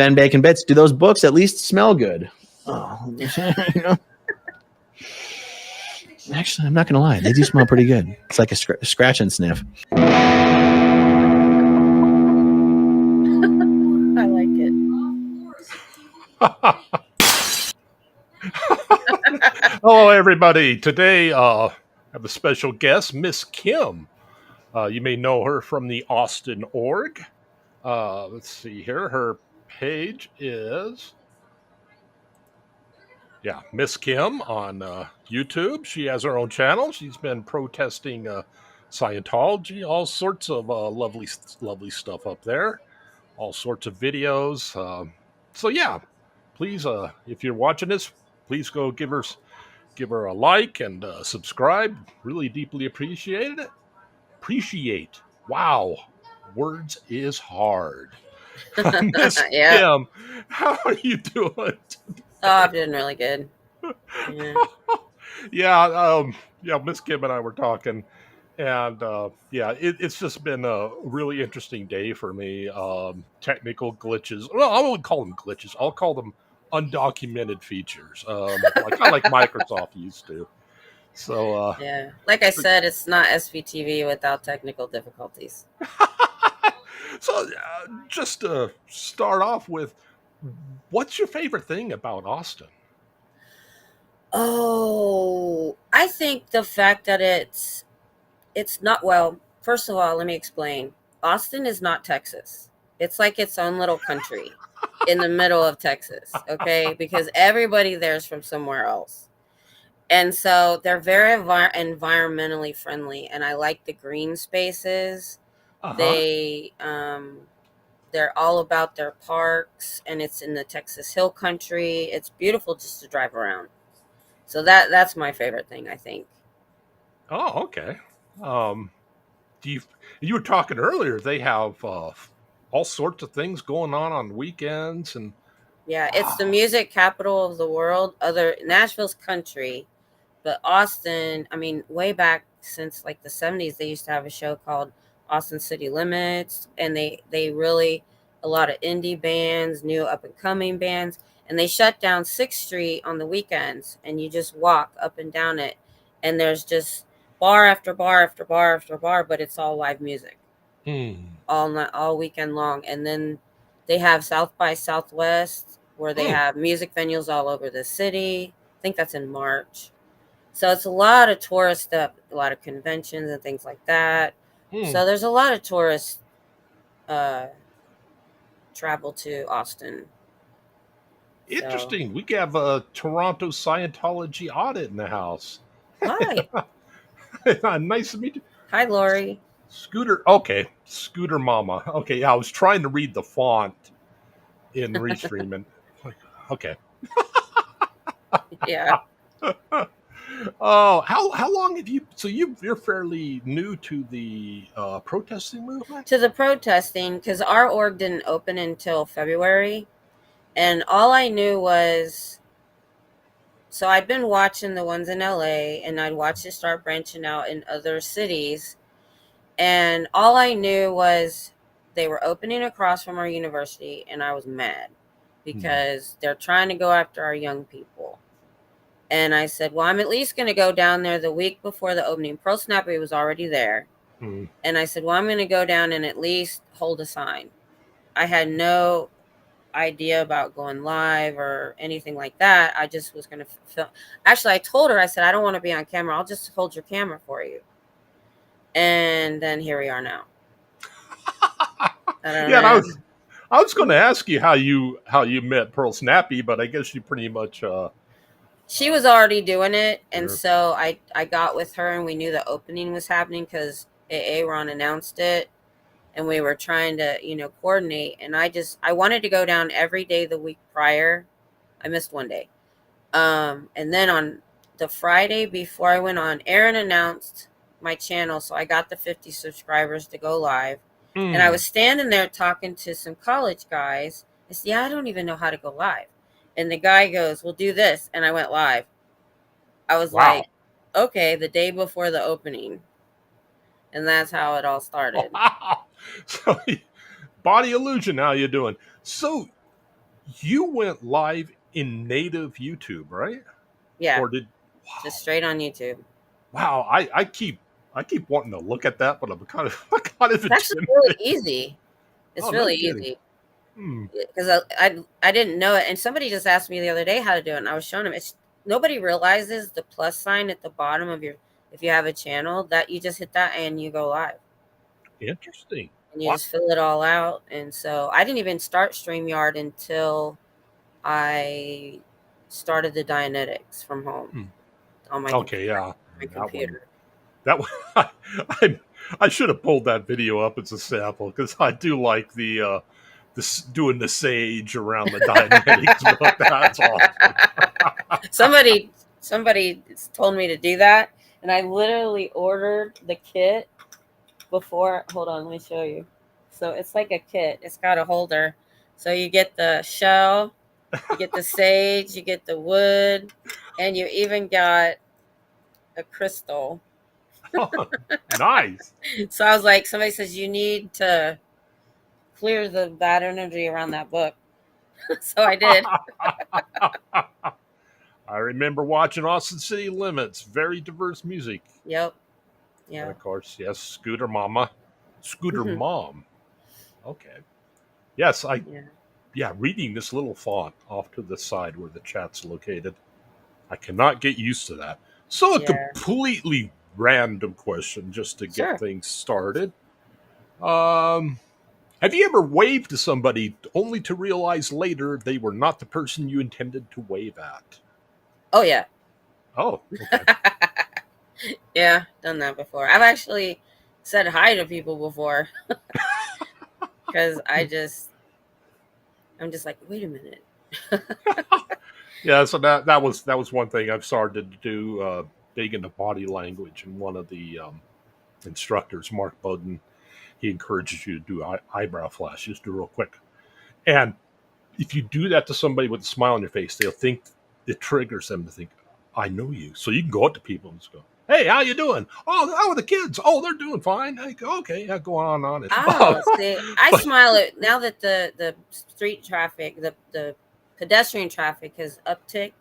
Ben Bacon Bits, do those books at least smell good? Oh, you know? Actually, I'm not going to lie. They do smell pretty good. It's like a scratch and sniff. I like it. Hello, everybody. Today, I have a special guest, Miss Kim. You may know her from the Austin org. Let's see here. Her page is, Miss Kim on YouTube. She has her own channel. She's been protesting Scientology, all sorts of lovely stuff up there, all sorts of videos. Please, if you're watching this, please go give her a like and subscribe. Really deeply appreciate it. Wow. Words is hard. Miss Kim, how are you doing? Oh, I'm doing really good. Miss Kim and I were talking, and it's just been a really interesting day for me. Technical glitches. Well, I wouldn't call them glitches. I'll call them undocumented features, kind of like Microsoft used to. So like I said, it's not SVTV without technical difficulties. So just to start off with, what's your favorite thing about Austin? Oh, I think the fact that it's not, well, first of all, let me explain. Austin is not Texas. It's like its own little country in the middle of Texas, okay? Because everybody there is from somewhere else. And so they're very environmentally friendly, and I like the green spaces. They're all about their parks, and it's in the Texas Hill Country. It's beautiful just to drive around. So that's my favorite thing, I think. Oh, okay. You were talking earlier, they have all sorts of things going on weekends, and it's the music capital of the world. Nashville's country, but Austin, I mean, way back since like the 70s, they used to have a show called Austin City Limits, and they really, a lot of indie bands, new up and coming bands, and they shut down 6th Street on the weekends, and you just walk up and down it, and there's just bar after bar after bar after bar, but it's all live music all weekend long. And then they have South by Southwest, where they have music venues all over the city. I think that's in March. So it's a lot of tourist stuff, a lot of conventions and things like that. So there's a lot of tourists travel to Austin. Interesting. So, we have a Toronto Scientology audit in the house. Hi. Nice to meet you. Hi, Lori. Scooter. Okay. Scooter Mama. Okay. Yeah, I was trying to read the font in Restream. And okay. Yeah. Oh, how long have you? So you're fairly new to the protesting movement. To the protesting, because our org didn't open until February, and all I knew was, so I'd been watching the ones in LA, and I'd watch it start branching out in other cities, and all I knew was they were opening across from our university, and I was mad because they're trying to go after our young people. And I said, well, I'm at least going to go down there the week before the opening. Pro Snappy was already there. And I said, well, I'm going to go down and at least hold a sign. I had no idea about going live or anything like that. I just was going to film. Actually, I told her, I said, I don't want to be on camera. I'll just hold your camera for you. And then here we are now. I was going to ask you how you met Pearl Snappy, but I guess you pretty much... she was already doing it, and so I got with her, and we knew the opening was happening because Aaron announced it, and we were trying to, coordinate. And I wanted to go down every day the week prior. I missed one day. And then on the Friday before I went on, Aaron announced my channel, so I got the 50 subscribers to go live. And I was standing there talking to some college guys. I said, I don't even know how to go live. And the guy goes, well, do this. And I went live. I was like, okay, the day before the opening. And that's how it all started. Wow. So, Body Illusion, how you doing? So, you went live in native YouTube, right? Yeah, Or did just straight on YouTube. wow, I keep wanting to look at that, but I'm kind of kind of It's actually really intimidated. easy. Oh, It's no really kidding. easy Hmm. because I didn't know it, and somebody just asked me the other day how to do it, and I was showing them. It's nobody realizes the plus sign at the bottom of your if you have a channel that you just hit that and you go live Interesting. and you Wow. just fill it all out. And so I didn't even start StreamYard until I started the Dianetics from home Hmm. on my Okay, computer. yeah. My That one. computer. That one. I should have pulled that video up as a sample because I do like the doing the sage around the Dianetics book. That's awesome. somebody somebody told me to do that, and I literally ordered the kit before. Hold on, let me show you. So it's like a kit. It's got a holder. So you get the shell, you get the sage, you get the wood, and you even got a crystal. Nice. So I was like, somebody says you need to clear the bad energy around that book. So I did. I remember watching Austin City Limits. Very diverse music. Yep. And Yeah. of course, yes, Scooter Mama. Scooter Mom. Okay. Yes, Yeah. yeah, reading this little font off to the side where the chat's located. I cannot get used to that. So a Yeah. completely random question just to get Sure. things started. Um have you ever waved to somebody only to realize later they were not the person you intended to wave at? Oh yeah. Oh, okay. Yeah, done that before. I've actually said hi to people before because I'm just like, wait a minute. Yeah, so that was one thing I've started to do, dig into body language, and one of the instructors, Mark Bowden, he encourages you to do eyebrow flash, just do real quick. And if you do that to somebody with a smile on your face, they'll think it triggers them to think, "I know you." So you can go up to people and just go, "Hey, how you doing? Oh, how are the kids? Oh, they're doing fine. Hey, okay, yeah, go on." Oh, see, I But smile at now that the street traffic, the pedestrian traffic has upticked.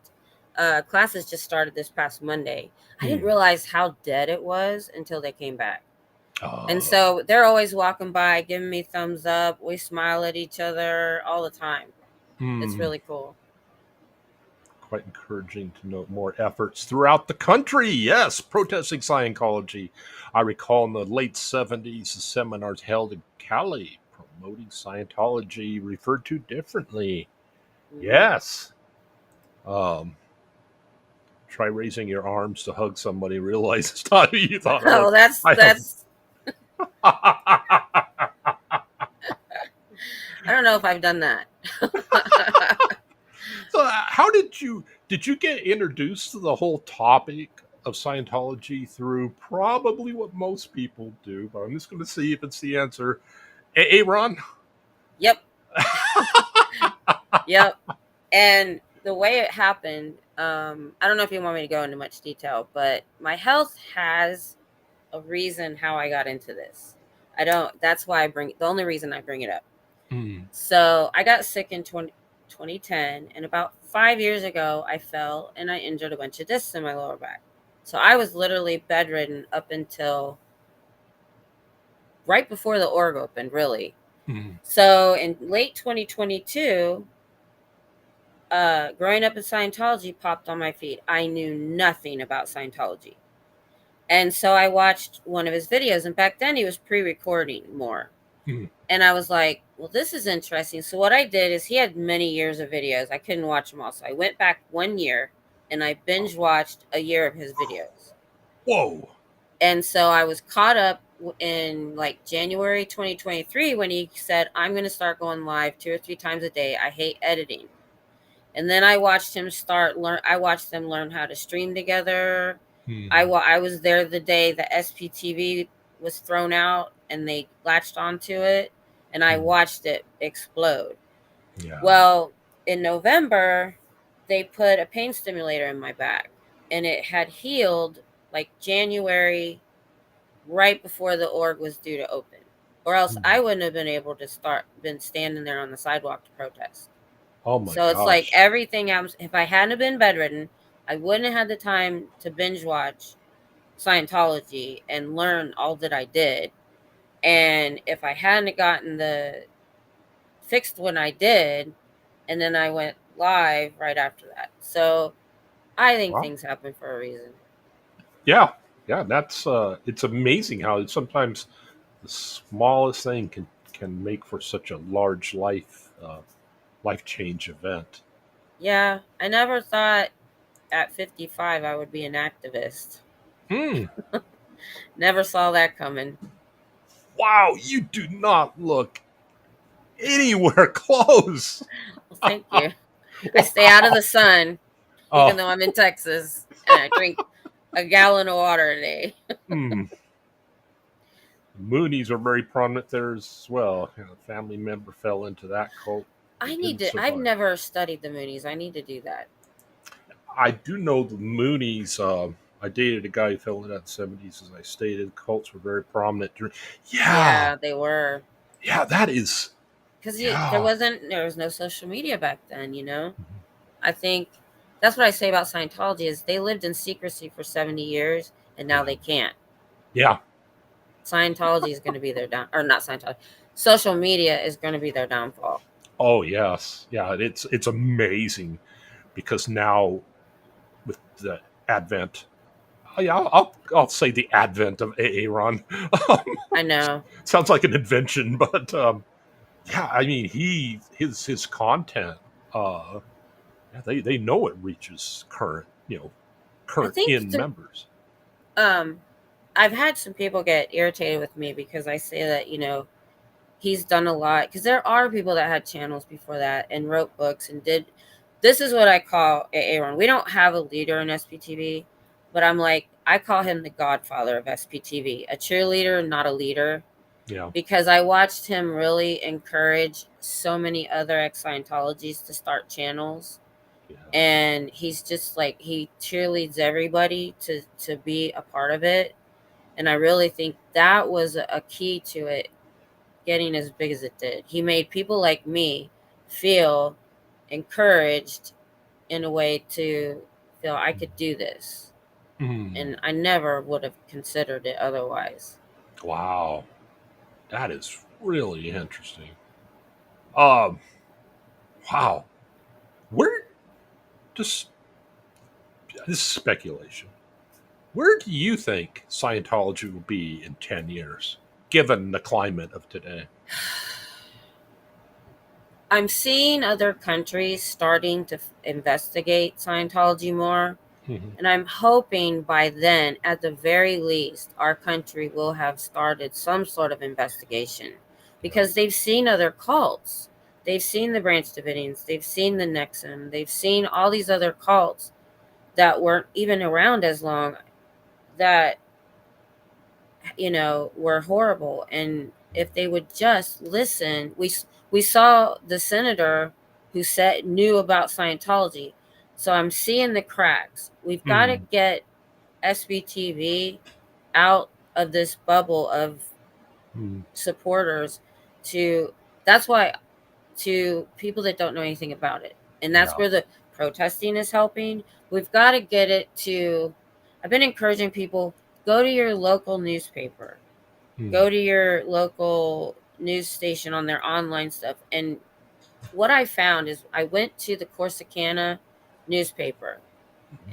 Classes just started this past Monday. I didn't hmm, realize how dead it was until they came back. And uh, so they're always walking by, giving me thumbs up. We smile at each other all the time. It's hmm, really cool. quite encouraging to note more efforts throughout the country. Yes, protesting Scientology. I recall in the late 70s, the seminars held in Cali promoting Scientology referred to differently. Hmm. Yes. Um, try raising your arms to hug somebody, realize it's not who you thought it was. Oh, that's I have. that's. I don't know if I've done that. So, how did you get introduced to the whole topic of Scientology through probably what most people do? But I'm just going to see if it's the answer. Aaron. Yep, yep. And the way it happened, I don't know if you want me to go into much detail, but my health has a reason how I got into this. I don't. That's why I bring. The only reason I bring it up. Hmm. So I got sick in 2010, and about 5 years ago, I fell and I injured a bunch of discs in my lower back. So I was literally bedridden up until right before the org opened, really. Hmm. So in late 2022, growing up in Scientology popped on my feed. I knew nothing about Scientology. And so I watched one of his videos, and back then he was pre-recording more. Hmm. And I was like, well, this is interesting. So what I did is he had many years of videos. I couldn't watch them all. So I went back 1 year and I binge watched a year of his videos. Whoa. And so I was caught up in like January 2023 when he said, I'm going to start going live 2 or 3 times a day. I hate editing. And then I watched him I watched them learn how to stream together. Hmm. I was there the day the SPTV was thrown out and they latched onto it, and I Hmm. watched it explode. Yeah. Well, in November, they put a pain stimulator in my back, and it had healed like January, right before the org was due to open. Or else Hmm. I wouldn't have been able to been standing there on the sidewalk to protest. Oh my So it's like gosh. everything else. If I hadn't been bedridden, I wouldn't have had the time to binge watch Scientology and learn all that I did. And if I hadn't gotten the fixed when I did, and then I went live right after that. So I think Wow. things happen for a reason. Yeah. Yeah. That's it's amazing how sometimes the smallest thing can make for such a large life change event. Yeah, I never thought at 55 I would be an activist. Hmm. Never saw that coming. Wow, you do not look anywhere close. Well, thank you. I stay out of Wow. the sun, even Oh, though I'm in Texas, and I drink a gallon of water a day. hmm. Moonies are very prominent there as well. You know, a family member fell into that cult. They I need didn't to. I've survive. never studied the Moonies. I need to do that. I do know the Moonies. I dated a guy who fell into that 70s, as I stated. Cults were very prominent during. Yeah, Yeah, they were. yeah, that is. Because Yeah. there was no social media back then. I think that's what I say about Scientology is they lived in secrecy for 70 years, and now Yeah. they can't. Yeah. Scientology is going to be their down, or not Scientology. Social media is going to be their downfall. Oh yes. Yeah. It's amazing because now with the advent. Oh, yeah, I'll say the advent of Aaron. I know. Sounds like an invention, but yeah, I mean his content. Uh, yeah, they know it reaches I current think in members. um, I've had some people get irritated with me because I say that he's done a lot because there are people that had channels before that and wrote books and did. This is what I call Aaron. We don't have a leader in SPTV, but I call him the godfather of SPTV, a cheerleader, not a leader, Yeah, because I watched him really encourage so many other ex Scientologies to start channels. yeah. And he's just like, he cheerleads everybody to be a part of it. And I really think that was a key to it getting as big as it did. He made people like me feel encouraged in a way to feel I could do this. Mm, And I never would have considered it otherwise. wow, that is really interesting. Um, wow, where just this is speculation. Where do you think Scientology will be in 10 years, given the climate of today? I'm seeing other countries starting to investigate Scientology more. Mhm. And I'm hoping by then, at the very least, our country will have started some sort of investigation Yeah, because they've seen other cults. They've seen the Branch Davidians, they've seen the Nexum, they've seen all these other cults that weren't even around as long that, were horrible. And if they would just listen, we saw the senator who said knew about Scientology. So I'm seeing the cracks. We've got to mm, get SBTV out of this bubble of mm, supporters to that's why to people that don't know anything about it. And that's yeah, where the protesting is helping. We've got to get it to I've been encouraging people go to your local newspaper. mm, Go to your local news station on their online stuff. And what I found is I went to the Corsicana newspaper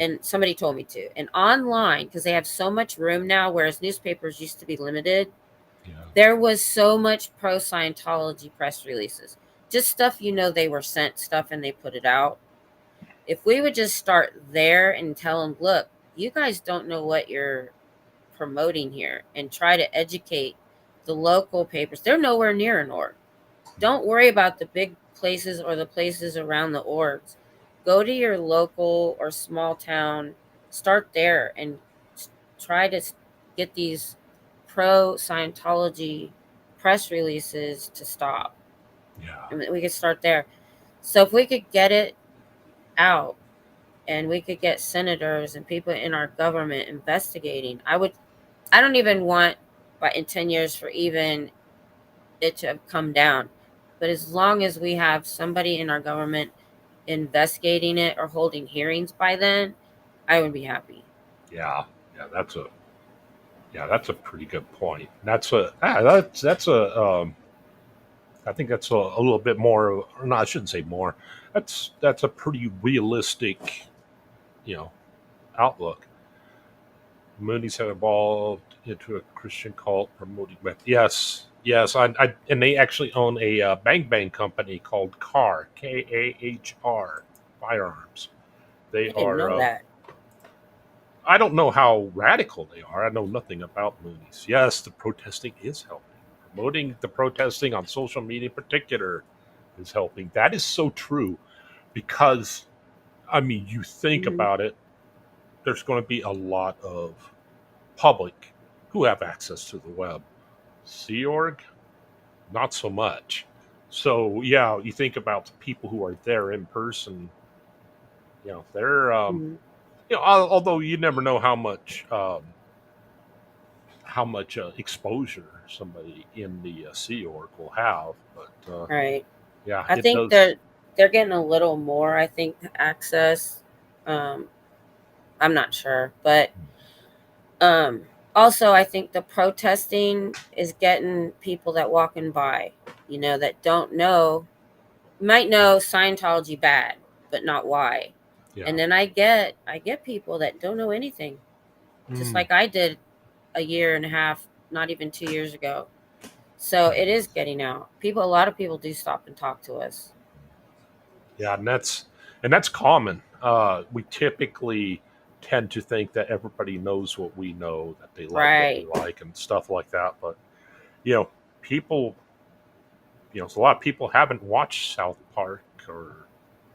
and somebody told me to. And online, because they have so much room now, whereas newspapers used to be limited, yeah, there was so much pro Scientology press releases. Just stuff they were sent stuff and they put it out. If we would just start there and tell them, look, you guys don't know what you're promoting here and try to educate the local papers. They're nowhere near an org. Don't worry about the big places or the places around the orgs. Go to your local or small town, start there, and try to get these pro Scientology press releases to stop. yeah, I mean, we could start there. So if we could get it out and we could get senators and people in our government investigating, I don't even want by in 10 years for even it to have come down. But as long as we have somebody in our government investigating it or holding hearings by then, I would be happy. Yeah, yeah, that's a pretty good point. That's a I think that's a little bit more. Or no, I shouldn't say more. That's a pretty realistic, you know, outlook. Moonies have evolved into a Christian cult promoting. Yes, yes, and they actually own a bang bang company called KAHR firearms. They I didn't are. know that. I don't know how radical they are. I know nothing about Moonies. Yes, the protesting is helping. Promoting the protesting on social media in particular is helping. That is so true because, I mean, you think Mhm. about it, there's going to be a lot of public who have access to the web. Sea Org, not so much. So, yeah, you think about the people who are there in person, they're, Mhm. although you never know how much exposure somebody in the Sea Org will have. But Right. yeah, I it think does. they're getting a little more. I think access. Um, I'm not sure, but um, also I think the protesting is getting people that walking by, that don't know, might know Scientology bad, but not why. Yeah. And then I get people that don't know anything, just Mm. like I did a year and a half, not even 2 years ago. So it is getting out. A lot of people do stop and talk to us. Yeah, and that's common. We typically tend to think that everybody knows what we know, that they like what we Right. like, and stuff like that. But you know, people, so a lot of people haven't watched South Park or.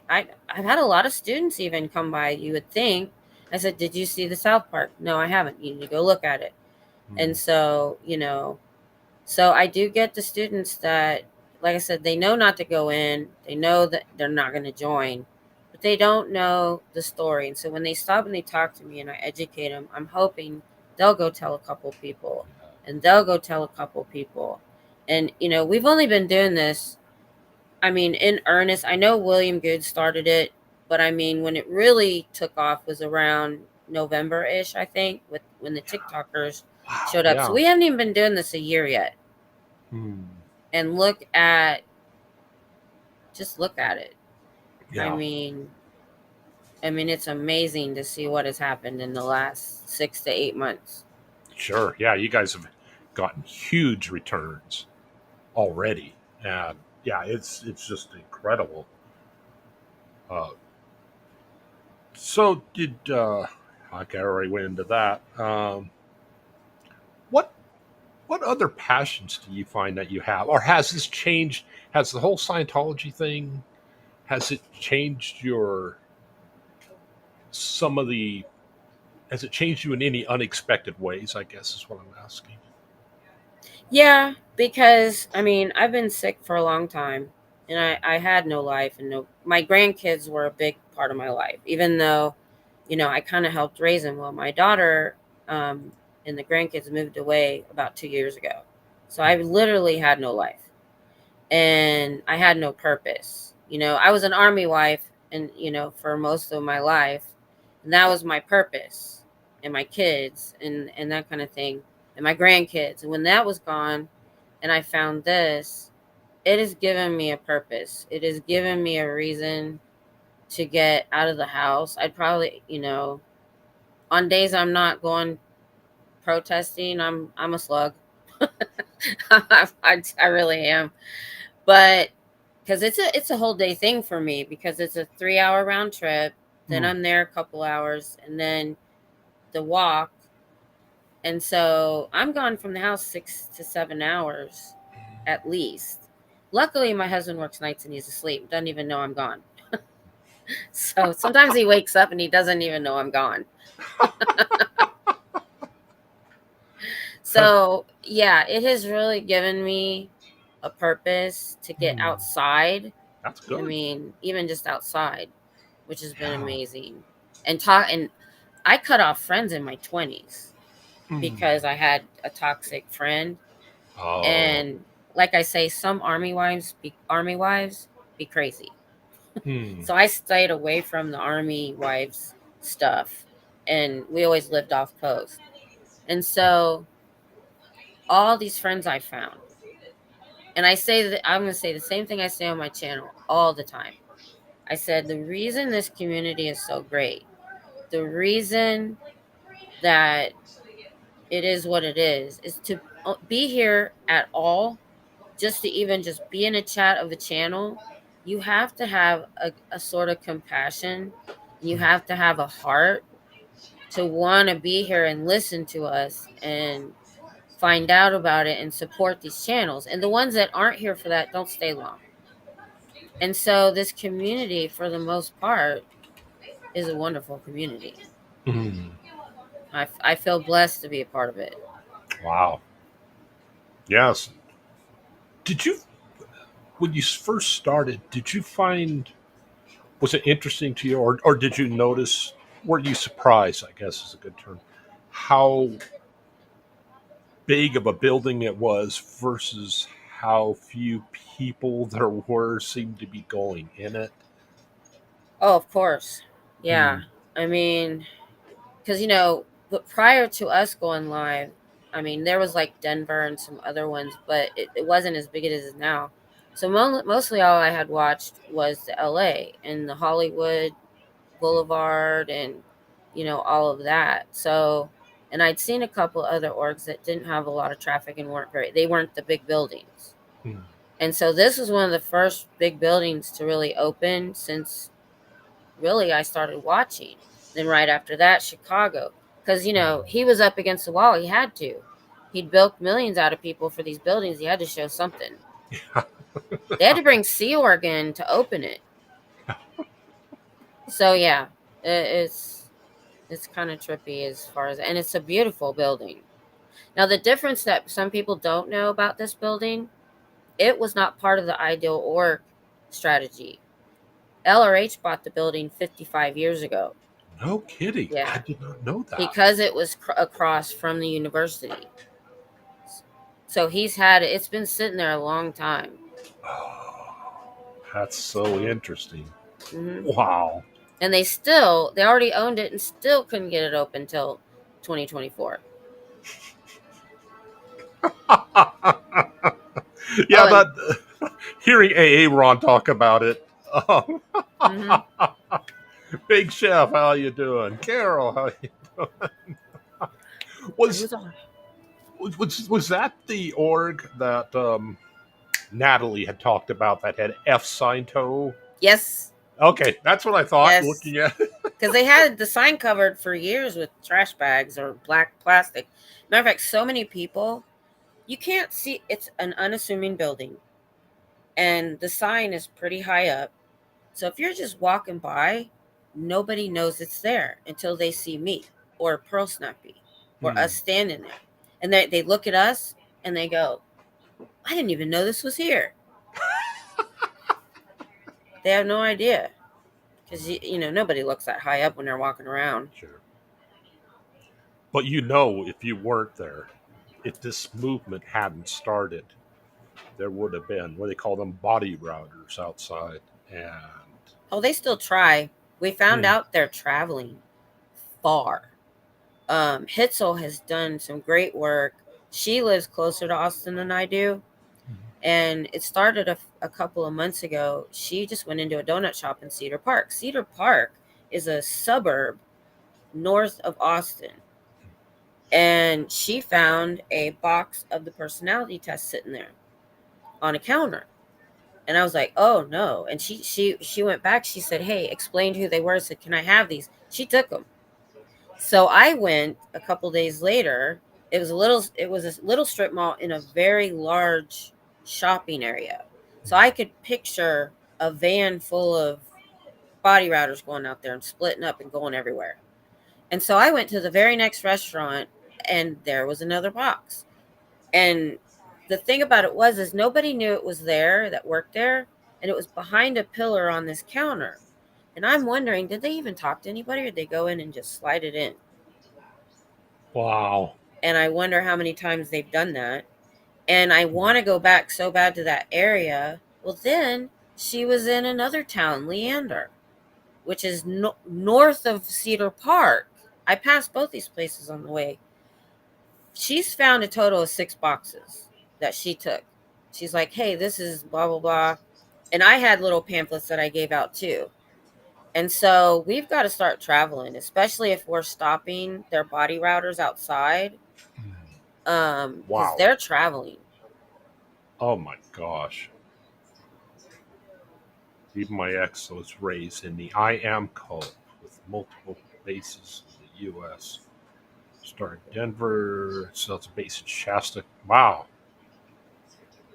I've had a lot of students even come by. You would think. I said, "Did you see the South Park?" No, I haven't. You need to go look at it. And Hmm, so, so I do get the students that, like I said, they know not to go in. They know that they're not going to join, but they don't know the story. And so when they stop and they talk to me and I educate them, I'm hoping they'll go tell a couple people, and they'll go tell a couple people. And we've only been doing this, I mean, in earnest. I know William Good started it, but I mean, when it really took off was around November-ish, I think, with when the yeah. TikTokers Wow. showed up. So Yeah. we haven't even been doing this a year yet. Hmm, And just look at it. I yeah. mean, it's amazing to see what has happened in the last 6 to 8 months. Sure. Yeah. You guys have gotten huge returns already, and yeah, it's just incredible. Uh, So did like I already went into that. What what other passions do you find that you have, or has this changed? Has the whole Scientology thing, has it changed your some of the has it changed you in any unexpected ways? I guess is what I'm asking. Yeah, because I've been sick for a long time, and I had no life, and no, my grandkids were a big part of my life, even though, I kind of helped raise them. Well, my daughter, um, and the grandkids moved away about 2 years ago. So I literally had no life, and I had no purpose. I was an army wife, and, for most of my life, and that was my purpose, and my kids, and that kind of thing, and my grandkids. And when that was gone, and I found this, it has given me a purpose. It has given me a reason to get out of the house. I'd probably, on days I'm not going protesting, I'm a slug. I really am. But because it's a whole day thing for me, because it's a 3 hour round trip, then Hmm. I'm there a couple hours, and then the walk. And so I'm gone from the house 6 to 7 hours at least. Luckily, my husband works nights and he's asleep, doesn't even know I'm gone. So sometimes he wakes up and he doesn't even know I'm gone. So yeah, it has really given me a purpose to get Hmm. outside. That's good. Even just outside, which has been Yeah. amazing. And I cut off friends in my 20s Hmm. because I had a toxic friend. Oh. And like I say, some army wives be crazy. Hmm. So I stayed away from the army wives stuff, and we always lived off post. And so all these friends I found, and I say that I'm going to say the same thing I say on my channel all the time. I said the reason this community is so great, the reason that it is what it is to be here at all, just to even just be in a chat of a channel. You have to have a sort of compassion, and you have to have a heart to want to be here and listen to us and find out about it and support these channels. And the ones that aren't here for that don't stay long. And so this community, for the most part, is a wonderful community. Hmm. I feel blessed to be a part of it. Wow. Yes. Did you, when you first started, did you find, was it interesting to you, or did you notice, were you surprised, I guess is a good term, how big of a building it was versus how few people there were seemed to be going in it? Oh, of course. Hmm. Yeah. I mean, because, but prior to us going live, I mean, there was like Denver and some other ones, but it wasn't as big as it is now. So mostly all I had watched was the LA and the Hollywood Boulevard and, all of that. So, and I'd seen a couple other orgs that didn't have a lot of traffic and they weren't the big buildings. Hmm. And so this was one of the first big buildings to really open since really I started watching. Then right after that, Chicago, because he was up against the wall. He had to. He'd bilked millions out of people for these buildings. He had to show something. They had to bring Sea Organ to open it. So yeah, it's kind of trippy as far as, and it's a beautiful building. Now the difference that some people don't know about this building, it was not part of the ideal org strategy. LRH bought the building 55 years ago. No kidding. I Yeah. did not know that. Because it was across from the university. So it's been sitting there a long time. Oh, that's so interesting. Hmm. Wow. And they already owned it and still couldn't get it open till 2024. Yeah, Oh, and that hearing AA Ron talk about it. hmm Big Chef, how you doing? Carol, how you doing? it Was was all. was that the org that Natalie had talked about that had F Sciento? Yes, Okay, that's what I thought. yes. Looking at it. Because they had the sign covered for years with trash bags or black plastic. Matter of fact, so many people, you can't see. It's an unassuming building, and the sign is pretty high up. So if you're just walking by, nobody knows it's there until they see me or Pearl Snappy or Hmm. us standing there. And they look at us and they go, I didn't even know this was here. They have no idea. Because, nobody looks that high up when they're walking around. Sure. But if you weren't there, if this movement hadn't started, there would have been what they call them body routers outside. And Oh, they still try. We found hmm, out they're traveling far. Hitzel has done some great work. She lives closer to Austin than I do. And it started a couple of months ago. She just went into a donut shop in Cedar Park. Cedar Park is a suburb north of Austin. And she found a box of the personality test sitting there on a counter. And I was like, oh no. And she went back. She said, hey, explained who they were. I said, can I have these? She took them. So I went a couple days later. It was a little strip mall in a very large shopping area. So I could picture a van full of body routers going out there and splitting up and going everywhere. And so I went to the very next restaurant and there was another box. And the thing about it is nobody knew it was there that worked there, and it was behind a pillar on this counter. And I'm wondering, did they even talk to anybody or did they go in and just slide it in? wow. And I wonder how many times they've done that. And I want to go back so bad to that area. Well, then she was in another town, Leander, which is north of Cedar Park. I passed both these places on the way. She's found a total of 6 boxes that she took. She's like, hey, this is blah, blah, blah. And I had little pamphlets that I gave out too. And so we've got to start traveling, especially if we're stopping their body routers outside, because Wow. they're traveling. Oh my gosh. Even my ex was raised in the I am cult with multiple bases in the U.S. Started in Denver, so it's a base in Shasta. Wow.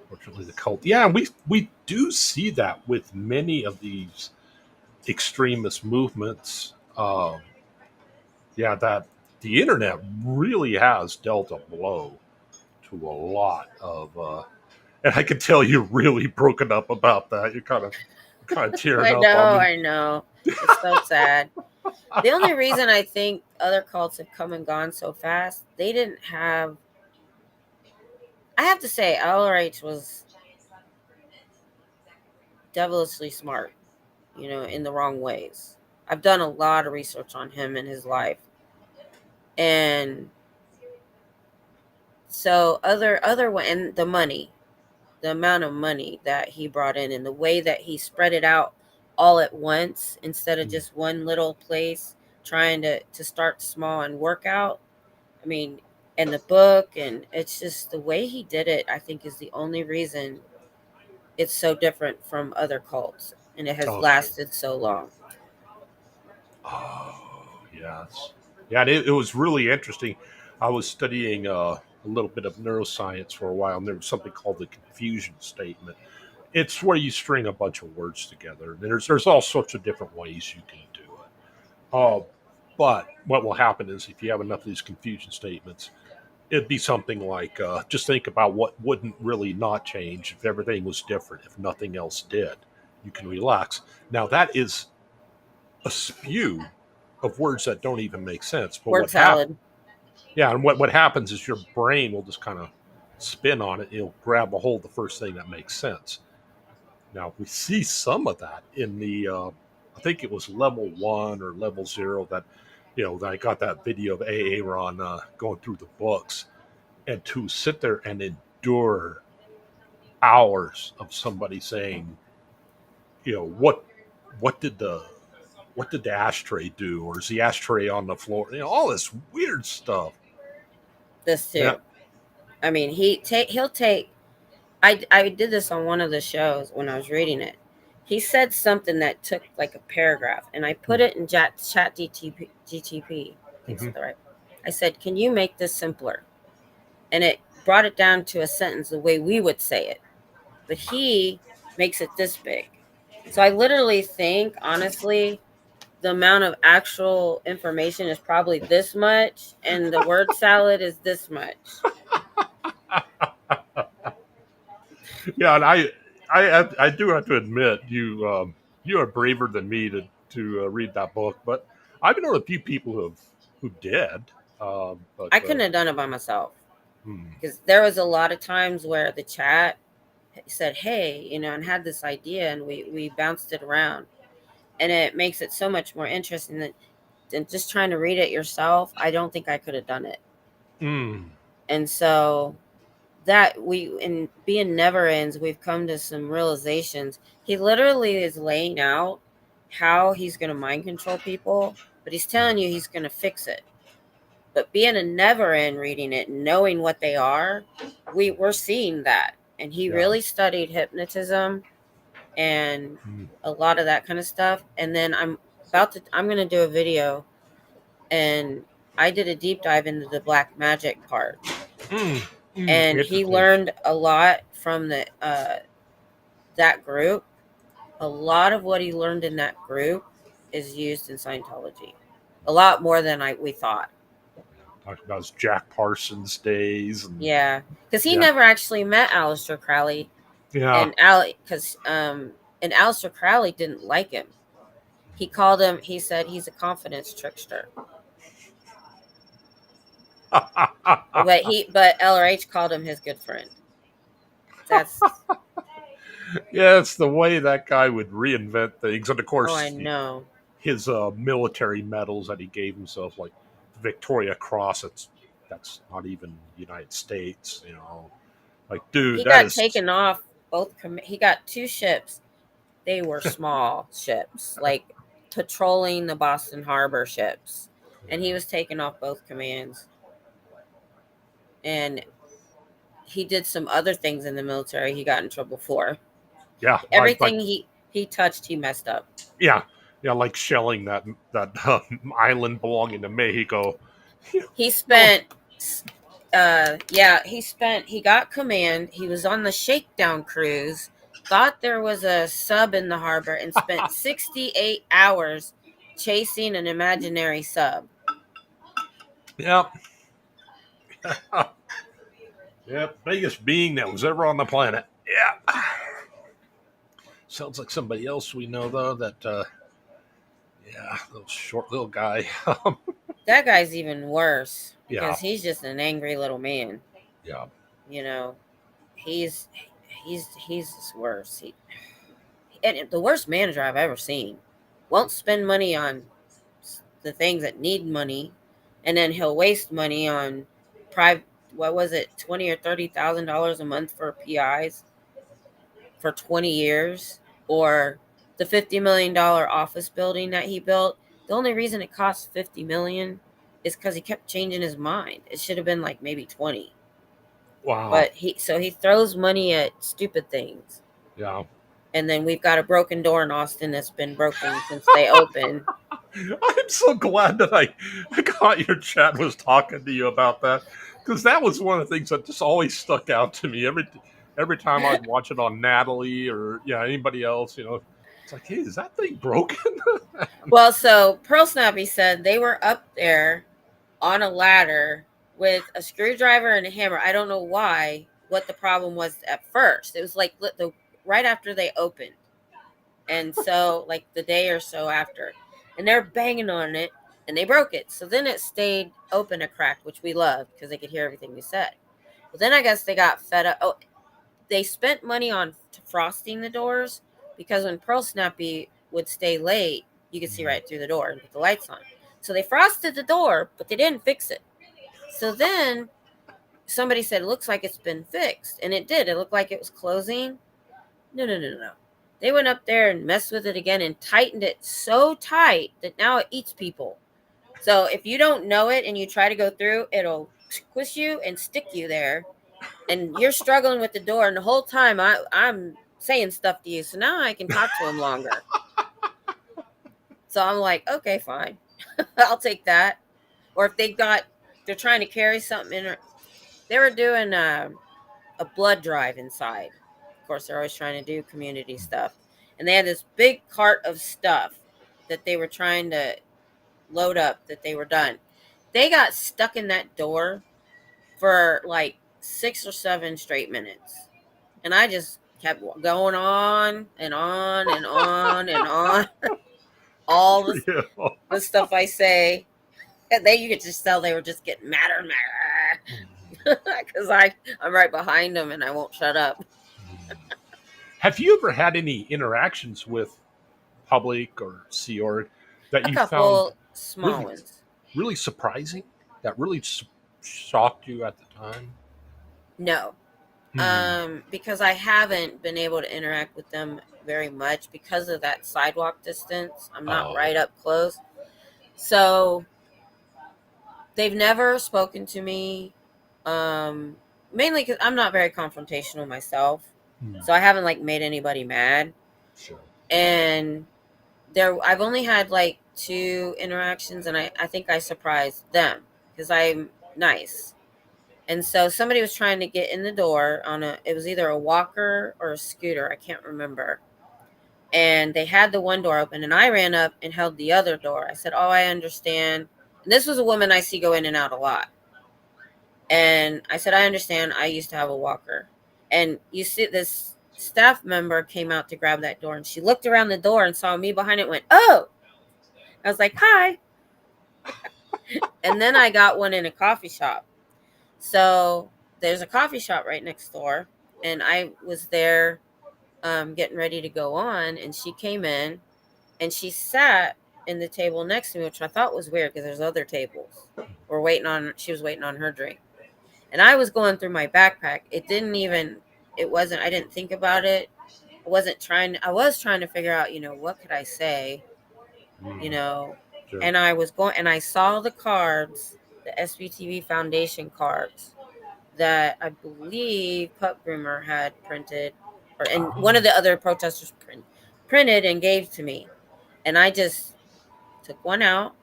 Fortunately, the cult. Yeah, we do see that with many of these extremist movements. Yeah, that the internet really has dealt a blow to a lot of. And I can tell you're really broken up about that. You're kind of tearing I up know, on me. I know. It's so sad. The only reason I think other cults have come and gone so fast, they didn't have. I have to say, LRH was devilishly smart, in the wrong ways. I've done a lot of research on him and his life. And so and the money, the amount of money that he brought in and the way that he spread it out all at once instead of just one little place trying to start small and work out. I mean, and the book, and it's just the way he did it, I think, is the only reason it's so different from other cults and it has Okay. lasted so long. Oh, yes. Yeah, and it was really interesting. I was studying a little bit of neuroscience for a while, and there was something called the confusion statement. It's where you string a bunch of words together. There's all sorts of different ways you can do it. Uh, but what will happen is if you have enough of these confusion statements, it'd be something like just think about what wouldn't really not change if everything was different, if nothing else did. You can relax. Now, that is a spew of words that don't even make sense. But Word what happens, salad. yeah, and what happens is your brain will just kind of spin on it. It'll grab a hold of the first thing that makes sense. Now we see some of that in the, I think it was level 1 or level 0 that, that I got that video of Aaron going through the books, and to sit there and endure hours of somebody saying, what did the ashtray do, or is the ashtray on the floor? All this weird stuff. This Yeah. too. I mean, he'll take. I did this on one of the shows when I was reading it. He said something that took like a paragraph, and I put it in chat GTP. I think Mm-hmm. so, right? I said, "Can you make this simpler?" And it brought it down to a sentence the way we would say it. But he makes it this big. So I literally think, honestly, the amount of actual information is probably this much, and the word salad is this much. Yeah, and I do have to admit you are braver than me to read that book, but I've known a few people who did. But I couldn't have done it by myself hmm, because there was a lot of times where the chat said, "Hey," and had this idea, and we bounced it around, and it makes it so much more interesting than just trying to read it yourself. I don't think I could have done it, hmm, and so that we in being never ends, we've come to some realizations. He literally is laying out how he's going to mind control people, but he's telling you he's going to fix it. But being a never end, reading it, knowing what they are, we're seeing that. And he yeah, really studied hypnotism and hmm, a lot of that kind of stuff. And then I'm going to do a video, and I did a deep dive into the black magic part. hmm, And he interesting. learned a lot from that group. A lot of what he learned in that group is used in Scientology. A lot more than we thought. Talked about his Jack Parsons days, and Yeah, because he yeah, never actually met Aleister Crowley, yeah. and Aleister Crowley didn't like him. He called him. He said he's a confidence trickster. But LRH called him his good friend. That's Yeah, it's the way that guy would reinvent things, and of Oh, I course know. his military medals that he gave himself, like the Victoria Cross. That's not even the United States, you know. Like, dude, He that got is taken off he got two ships. They were small ships, like patrolling the Boston Harbor ships. And he was taken off both commands. And he did some other things in the military he got in trouble for. yeah, Everything he touched, he messed up. yeah, yeah, like shelling that island belonging to Mexico. He No, spent he got command. He was on the shakedown cruise, thought there was a sub in the harbor, and spent 68 hours chasing an imaginary sub. yeah, yeah, biggest being that was ever on the planet. Yeah, sounds like somebody else we know though. That yeah, little short little guy. That guy's even worse Yeah, because he's just an angry little man. yeah, You know, he's he's just worse. And the worst manager I've ever seen. Won't spend money on the things that need money, and then he'll waste money on private. What was it, $20,000 or $30,000 a month for PIs for 20 years, or the $50 million office building that he built. The only reason it cost $50 million is because he kept changing his mind. It should have been like maybe 20, wow, but he throws money at stupid things. yeah. And then we've got a broken door in Austin that's been broken since they opened. I'm so glad that I got your chat was talking to you about that, because that was one of the things that just always stuck out to me every time I'd watch it on Natalie or yeah anybody else. You know, it's like, hey, is that thing broken? Well, so Pearl Snappy said they were up there on a ladder with a screwdriver and a hammer. I don't know what the problem was at first. It was like right after they opened. And so, like the day or so after, and they're banging on it, and they broke it. So then it stayed open a crack, which we loved because they could hear everything we said. But then I guess they got fed up. Oh, they spent money on frosting the doors because when Pearl Snappy would stay late, you could see right through the door and put the lights on. So they frosted the door, but they didn't fix it. So then somebody said, it looks like it's been fixed. And it did. It looked like it was closing. No, no, no, no, no. They went up there and messed with it again and tightened it so tight that now it eats people. So if you don't know it and you try to go through, it'll squish you and stick you there. And you're struggling with the door. And the whole time I'm saying stuff to you. So now I can talk to him longer. So I'm like, okay, fine. I'll take that. Or if they're trying to carry something in. They were doing a blood drive inside. Of course, they're always trying to do community stuff. And they had this big cart of stuff that they were trying to load up that they were done. They got stuck in that door for like 6 or 7 straight minutes. And I just kept going on and on and on and on. Good All for you. the stuff I say. And you could just tell they were just getting madder and madder. Because I'm right behind them and I won't shut up. Have you ever had any interactions with public or Sea Org that A you found couple small really ones. really surprising? That really shocked you at the time? No. Hmm. Because I haven't been able to interact with them very much because of that sidewalk distance. I'm not Oh, right up close. So they've never spoken to me. Mainly because I'm not very confrontational myself. hmm, So I haven't like made anybody mad. sure. And I've only had like 2 interactions, and I think I surprised them because I'm nice. And so somebody was trying to get in the door it was either a walker or a scooter, I can't remember. And they had the one door open, and I ran up and held the other door. I said, "Oh, I understand." And this was a woman I see go in and out a lot. And I said, "I understand. I used to have a walker." And you see, this staff member came out to grab that door, and she looked around the door and saw me behind it and went, "Oh." I was like, "Hi." And then I got one in a coffee shop. So there's a coffee shop right next door. And I was there getting ready to go on, and she came in and she sat in the table next to me, which I thought was weird because there's other tables. She was waiting on her drink. And I was going through my backpack. I didn't think about it. I was trying to figure out, what could I say, you Mm, know, sure. and I saw the cards, the SBTV Foundation cards that I believe Pup Groomer had printed, and one Oh, of the other protesters printed and gave to me. And I just took one out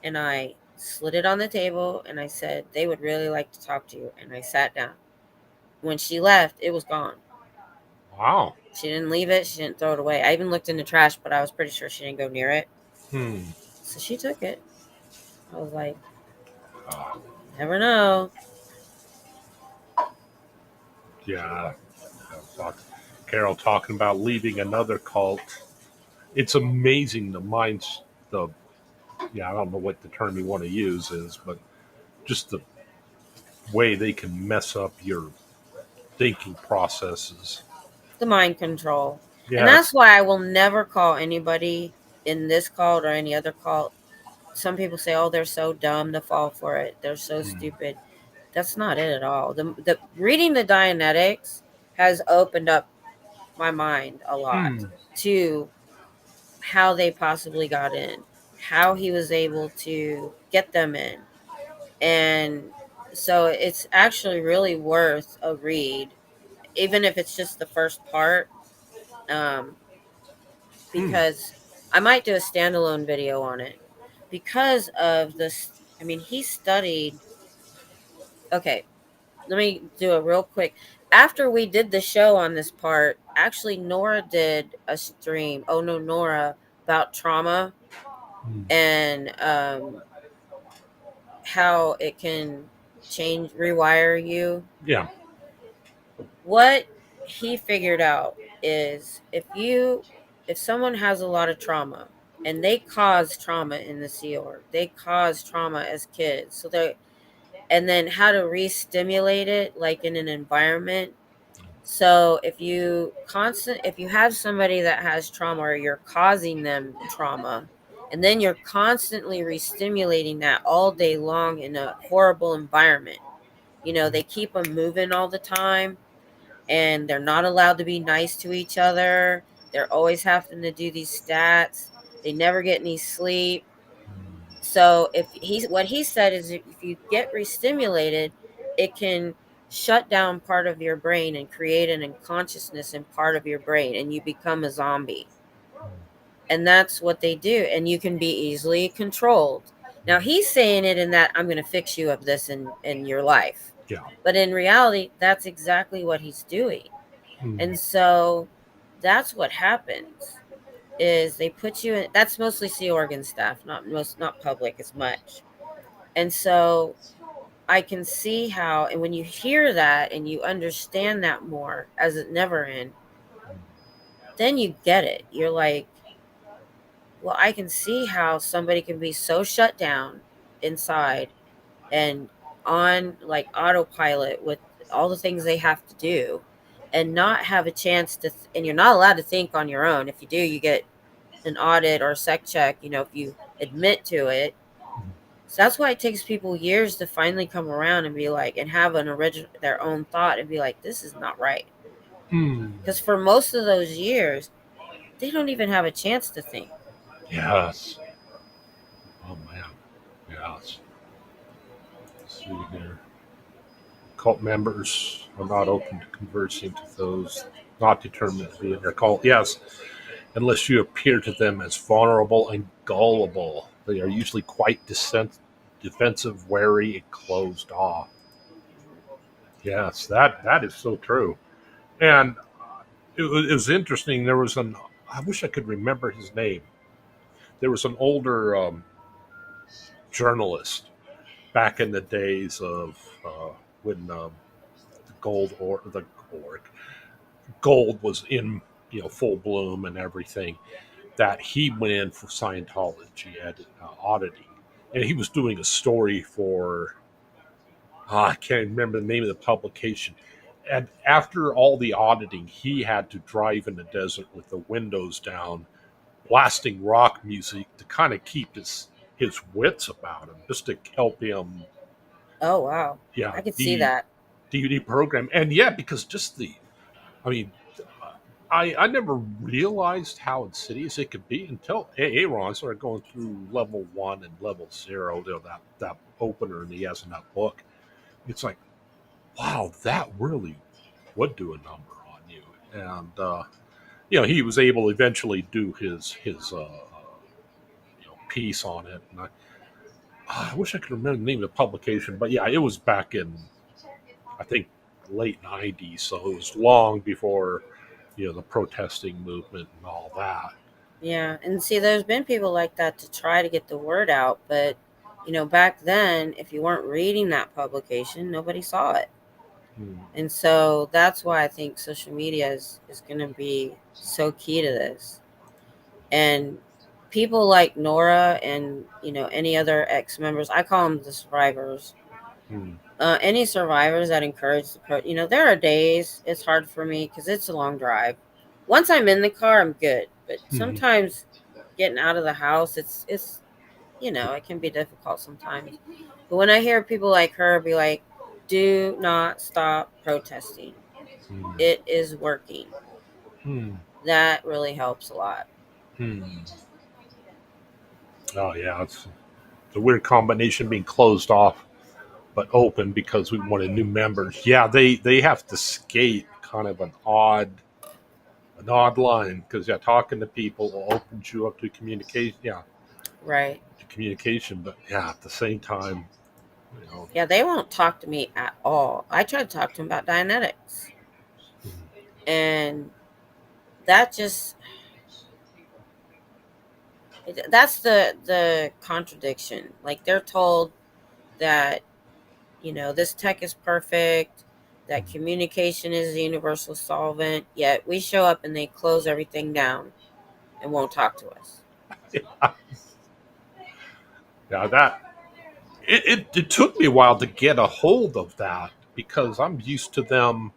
and I slid it on the table and I said, they would really like to talk to you. And I sat down. When she left, it was gone. wow. She didn't leave it. She didn't throw it away. I even looked in the trash, but I was pretty sure she didn't go near it. Hmm. So she took it. I was like, Uh, never know. yeah. Carol talking about leaving another cult. It's amazing the minds, the, yeah, I don't know what the term you want to use is, but just the way they can mess up your thinking processes. The mind control. And that's Yes. why I will never call anybody in this cult or any other cult. Some people say, oh, they're so dumb to fall for it. They're so Hmm. stupid. That's not it at all. The reading the Dianetics has opened up my mind a lot Hmm. to how they possibly got in, how he was able to get them in. And so it's actually really worth a read, even if it's just the first part, um, Hmm. because I might do a standalone video on it because of this. I mean, he studied. Okay, let me do a real quick. After we did the show on this part, actually, Nora did a stream. Oh no, Nora, about trauma Hmm. and how it can rewire you. Yeah. What he figured out is if someone has a lot of trauma and they cause trauma in the Sea Org, they cause trauma as kids, and then how to re-stimulate it like in an environment. So if you have somebody that has trauma or you're causing them trauma, and then you're constantly re-stimulating that all day long in a horrible environment, they keep them moving all the time and they're not allowed to be nice to each other. They're always having to do these stats. They never get any sleep. So what he said is if you get re-stimulated, it can shut down part of your brain and create an unconsciousness in part of your brain and you become a zombie. And that's what they do. And you can be easily controlled. Now he's saying it in that I'm going to fix you of this in your life. Yeah. But in reality, that's exactly what he's doing. Hmm. And so that's what happens is they put you in, that's mostly Sea Organ staff, not public as much. And so I can see how, and when you hear that and you understand that more as it never in, then you get it. You're like, well, I can see how somebody can be so shut down inside and on like autopilot with all the things they have to do and not have a chance and you're not allowed to think on your own. If you do, you get an audit or a sec check, if you admit to it. So that's why it takes people years to finally come around and be like, and have their own thought and be like, this is not right. Hmm. Because for most of those years, they don't even have a chance to think. Yes. Oh man. Yes. Let's see here. Cult members are not open to conversing to those not determined to be in their cult. Yes, unless you appear to them as vulnerable and gullible. They are usually quite defensive, wary, and closed off. Yes, that is so true. And it was interesting. There was I wish I could remember his name. There was an older journalist back in the days of when the the org, gold was in full bloom and everything. That he went in for Scientology at auditing, and he was doing a story for I can't remember the name of the publication, and after all the auditing, he had to drive in the desert with the windows down, blasting rock music to kind of keep his wits about him, just to help him, Oh wow, yeah, I could see that. DVD program. And yeah, because just I mean, I never realized how insidious it could be until Aaron started going through level 1 and level 0, that opener and he has in that book. It's like, wow, that really would do a number on you. And he was able to eventually do his piece on it. And I wish I could remember the name of the publication, but yeah, it was back in, I think, late '90s, so it was long before the protesting movement and all that. Yeah, and see, there's been people like that to try to get the word out, but back then, if you weren't reading that publication, nobody saw it. Hmm. And so that's why I think social media is going to be so key to this. And people like Nora and any other ex members, I call them the survivors. Hmm. Any survivors that encourage there are days it's hard for me because it's a long drive. Once I'm in the car, I'm good, but Hmm. sometimes getting out of the house, it's it can be difficult sometimes. But when I hear people like her be like, "Do not stop protesting. Hmm. It is working," Hmm. that really helps a lot. Hmm. Oh yeah, it's a weird combination being closed off but open because we wanted new members. Yeah, they have to skate kind of an odd line because yeah, talking to people opens you up to communication. Yeah, Right. to communication, but yeah, at the same time, you know. Yeah, they won't talk to me at all. I tried to talk to them about Dianetics, and that just that's the contradiction. Like they're told that this tech is perfect, that communication is a universal solvent, yet we show up and they close everything down and won't talk to us. Yeah, it took me a while to get a hold of that because I'm used to them.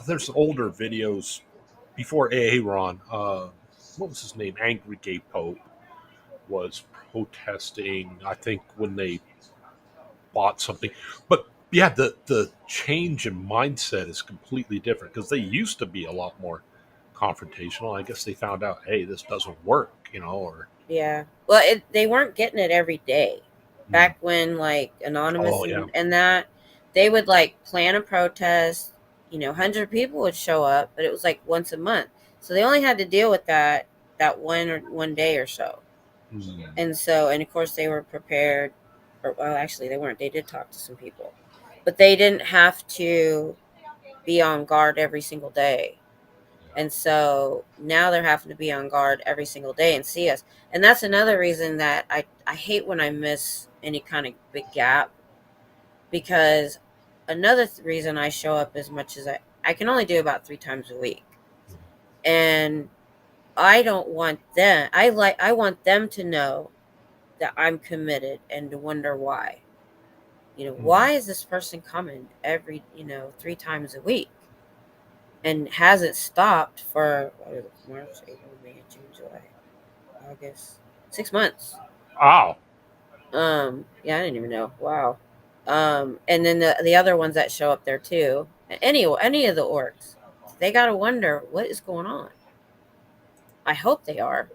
There's older videos before Aaron. What was his name? Angry Gay Pope was protesting. I think when they bought something, but yeah, the change in mindset is completely different because they used to be a lot more confrontational. I guess they found out, hey, this doesn't work, or Yeah. Well, they weren't getting it every day. hmm. Back when like Anonymous Oh yeah. and that, they would like plan a protest, 100 people would show up, but it was like once a month. So they only had to deal with that one day or so. Hmm. And of course they were prepared, or well actually they weren't. They did talk to some people. But they didn't have to be on guard every single day. And so now they're having to be on guard every single day and see us. And that's another reason that I hate when I miss any kind of big gap, because another reason I show up as much as I can only do about 3 times a week. And I don't want them, I want them to know that I'm committed and to wonder why. Hmm. Why is this person coming every, 3 times a week? And hasn't stopped for what is it, March, April, May, June, July, August, 6 months. Wow. Yeah, I didn't even know. Wow. And then the other ones that show up there too. Any of the orgs, they gotta wonder what is going on. I hope they are.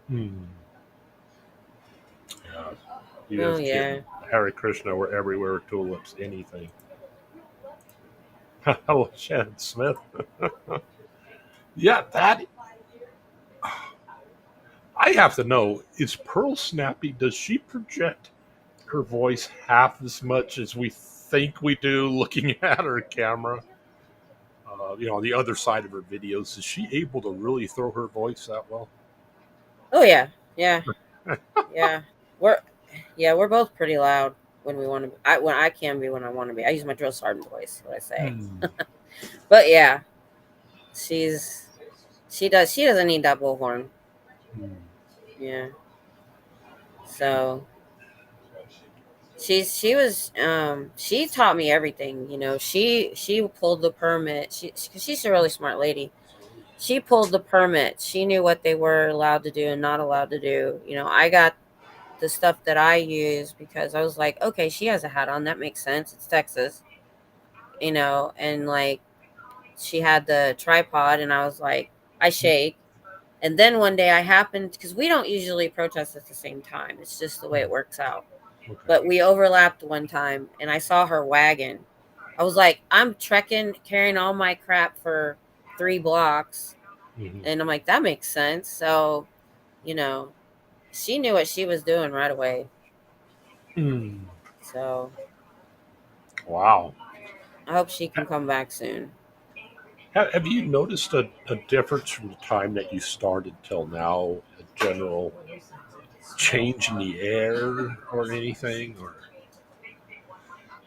Hmm. Yeah. You Oh just kidding. yeah. Hare Krishna were everywhere, tulips, anything. Hello, Shannon Smith. Yeah, that I have to know. Is Pearl snappy? Does she project her voice half as much as we think we do looking at her camera? On the other side of her videos, is she able to really throw her voice that well? Oh yeah. Yeah. Yeah. We're we're both pretty loud when we want to. When I can be when I want to be. I use my drill sergeant voice. What I say. Hmm. But yeah, she doesn't need that bullhorn. Hmm. Yeah. So She taught me everything. She pulled the permit. She's a really smart lady. She pulled the permit. She knew what they were allowed to do and not allowed to do. I got the stuff that I use because I was like, okay, she has a hat on. That makes sense. It's Texas. And like she had the tripod, and I was like, I shake. And then one day I happened, because we don't usually protest at the same time. It's just the way it works out. Okay. But we overlapped one time, and I saw her wagon. I was like, I'm trekking, carrying all my crap for 3 blocks. Mhm. And I'm like, that makes sense. So, you know, she knew what she was doing right away. Mm. So Wow. I hope she can come back soon. Have you noticed a difference from the time that you started till now? A general change in the air or anything, or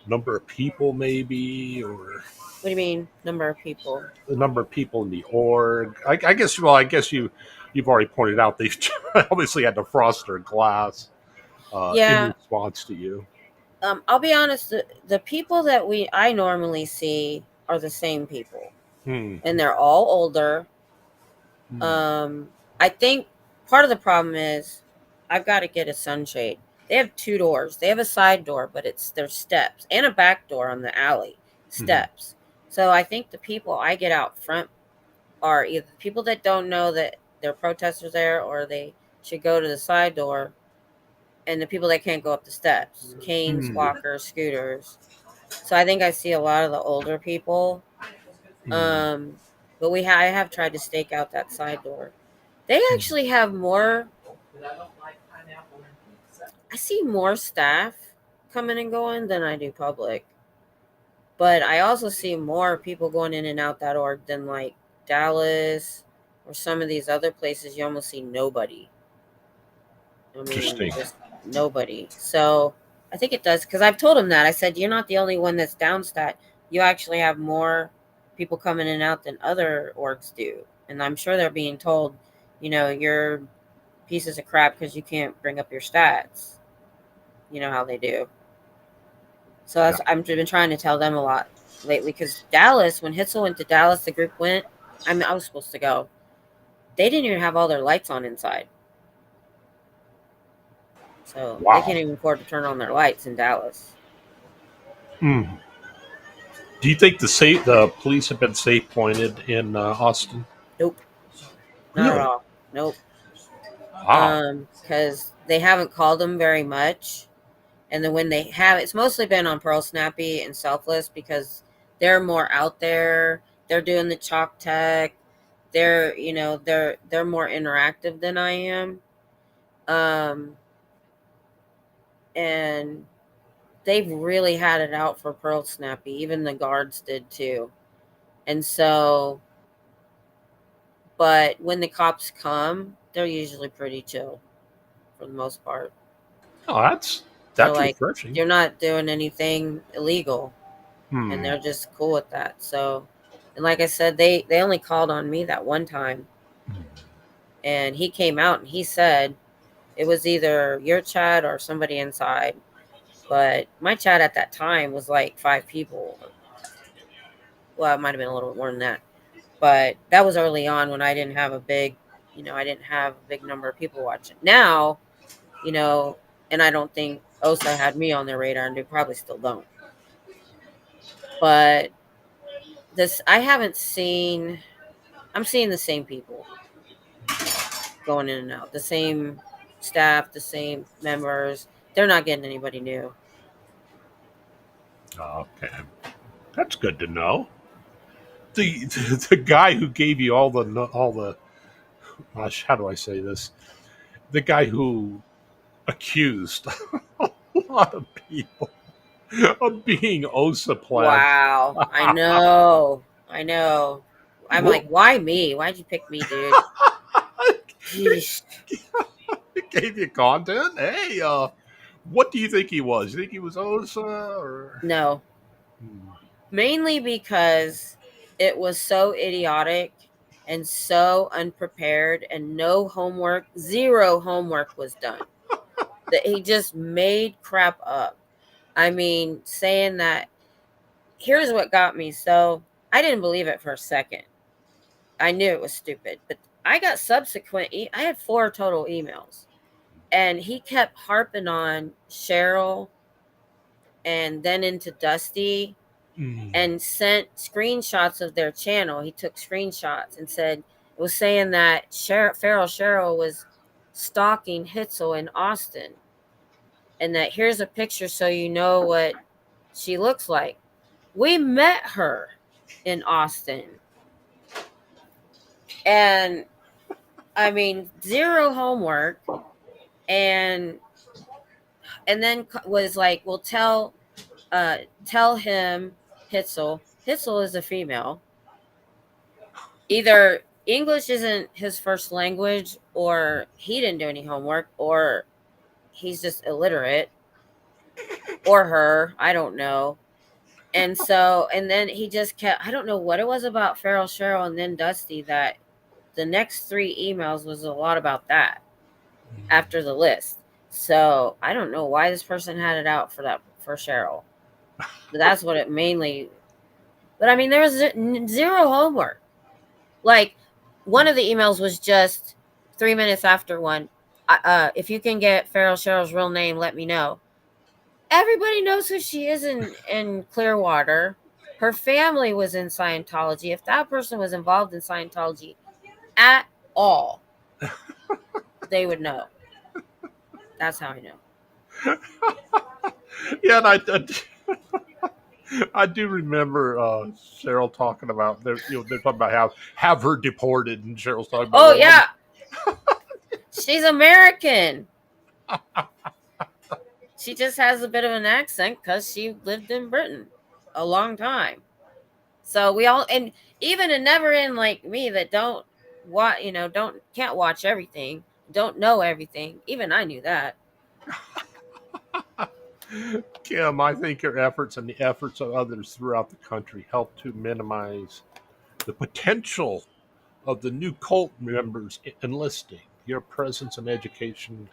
number of people, maybe, or What do you mean, number of people? the number of people in the org? I guess. Well, I guess you've already pointed out they obviously had to frost their glass in Yeah. response to you. I'll be honest. The people that I normally see are the same people, Hmm. and they're all older. Hmm. I think part of the problem is I've got to get a sunshade. They have 2 doors. They have a side door, but there's steps and a back door on the alley. Hmm. Steps. So I think the people I get out front are either the people that don't know that there are protesters there, or they should go to the side door, and the people that can't go up the steps, canes, Hmm. walkers, scooters. So I think I see a lot of the older people. Hmm. Um, but I have tried to stake out that side door. They Hmm. actually have more. I see more staff coming and going than I do public. But I also see more people going in and out that org than like Dallas or some of these other places. You almost see nobody. I mean, Interesting. just nobody. So I think it does, because I've told him that. I said, you're not the only one that's downstat. You actually have more people coming in and out than other orgs do. And I'm sure they're being told, you're pieces of crap because you can't bring up your stats. You know how they do. So Yeah. I've been trying to tell them a lot lately, because Dallas, when Hitzel went to Dallas, the group went. I was supposed to go. They didn't even have all their lights on inside. So they Wow. can't even afford to turn on their lights in Dallas. Hmm. Do you think the police have been safe pointed in Austin? Nope, not at Really? all. Nope. Wow. Because they haven't called them very much, and then when they have, it's mostly been on Pearl Snappy and Selfless, because they're more out there. They're doing the chalk tech. They're more interactive than I am. Um, and they've really had it out for Pearl Snappy. Even the guards did too. And so, but when the cops come, they're usually pretty chill for the most part. Oh, They're that's like, refreshing. you're not doing anything illegal, and Hmm. they're just cool with that. So, and like I said, they only called on me that one time, and he came out and he said it was either your chat or somebody inside. But my chat at that time was like 5 people. Well, it might have been a little bit more than that. But that was early on, when I didn't have a big, I didn't have a big number of people watching. Now, you know, and I don't think OSA had me on their radar, and they probably still don't. But I haven't seen, I'm seeing the same people going in and out, the same staff, the same members. They're not getting anybody new. Okay, that's good to know. The guy who gave you all the gosh, how do I say this? The guy who accused a lot of people of being OSA plebs. Wow. I know. I know. I'm What like, why me? Why'd you pick me, dude? Jeez. gave you content? Hey, what do you think he was? You think he was OSA or? No. Hmm. Mainly because it was so idiotic and so unprepared, and no homework, zero homework was done. That he just made crap up. I mean, saying that, here's what got me. So I didn't believe it for a second. I knew it was stupid, but I got subsequent, I had 4 total emails. And he kept harping on Cheryl and then into Dusty and sent screenshots of their channel. He took screenshots and said, it was saying that Feral Cheryl was stalking Hitzel in Austin. And that here's a picture so you know what she looks like. We met her in Austin. And I mean, zero homework. And then was like, well, tell him Hitzel. Hitzel is a female. Either English isn't his first language, or he didn't do any homework, or he's just illiterate, or her. I don't know. And so, and then he just kept, I don't know what it was about Feral Cheryl and then Dusty that the next 3 emails was a lot about that after the list. So I don't know why this person had it out for Cheryl. But that's what it mainly. But I mean, there was zero homework. Like, one of the emails was just 3 minutes after one. If you can get Feral Cheryl's real name, let me know. Everybody knows who she is in Clearwater. Her family was in Scientology. If that person was involved in Scientology at all, they would know. That's how I know. Yeah, and I do remember Cheryl talking about they're talking about have her deported, and Cheryl's talking about. Oh yeah, she's American. She just has a bit of an accent because she lived in Britain a long time. So we all, and even a never in like me that don't can't watch everything, don't know everything. Even I knew that. Kim, I think your efforts and the efforts of others throughout the country help to minimize the potential of the new cult members enlisting. Your presence and education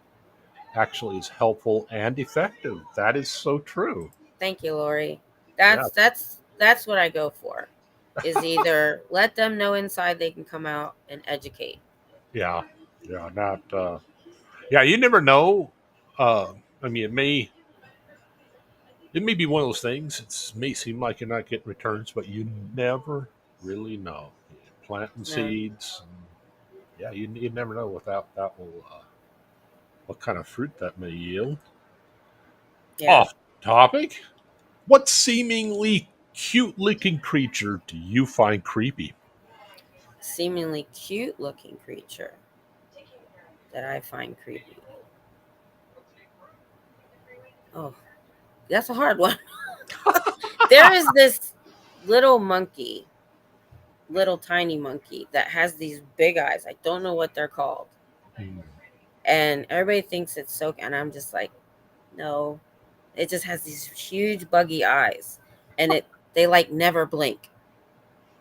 actually is helpful and effective. That is so true. Thank you, Lori. Yeah, That's what I go for. Is either let them know inside they can come out and educate. yeah, yeah. Not, yeah. You never know. I mean, it may be one of those things. It may seem like you're not getting returns, but you never really know. You're planting No. seeds. And, yeah, you never know that will what kind of fruit that may yield. Yeah. Off topic. What seemingly cute-looking creature do you find creepy? Seemingly cute looking creature that I find creepy. Oh, that's a hard one. There is this little monkey, little tiny monkey that has these big eyes. I don't know what they're called. Hmm. And everybody thinks it's so, and I'm just like, no. It just has these huge buggy eyes, and they like never blink.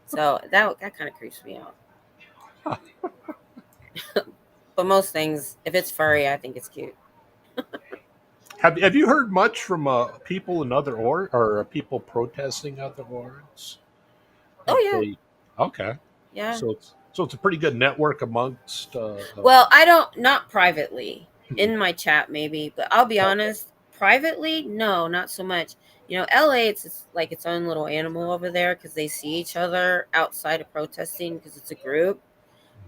So that kind of creeps me out. But most things, if it's furry, I think it's cute. Have you heard much from people in other or people protesting other orgs? Oh Have yeah, they? Okay, yeah. so it's a pretty good network amongst. Well, I don't, not privately, Hmm. in my chat maybe, but I'll be Okay. honest, privately, no, not so much. LA, it's like its own little animal over there because they see each other outside of protesting because it's a group.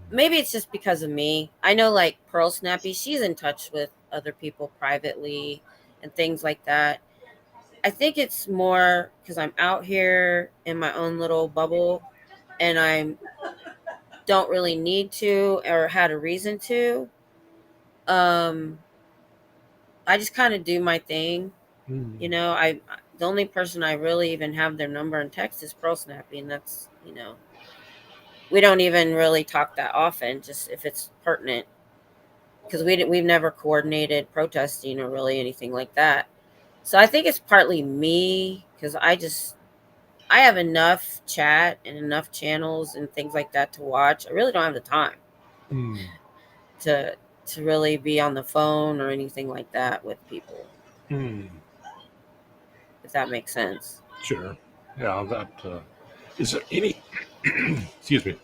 Maybe it's just because of me. I know like Pearl Snappy, she's in touch with other people privately and things like that. I think it's more because I'm out here in my own little bubble and I don't really need to or had a reason to. Um, I just kind of do my thing. Hmm. I the only person I really even have their number and text is Pearl Snappy, and that's we don't even really talk that often, just if it's pertinent, because we've never coordinated protesting or really anything like that. So I think it's partly me because I have enough chat and enough channels and things like that to watch. I really don't have the time Hmm. to really be on the phone or anything like that with people. Hmm. if that makes sense. Sure. Yeah. Is there any? Excuse me.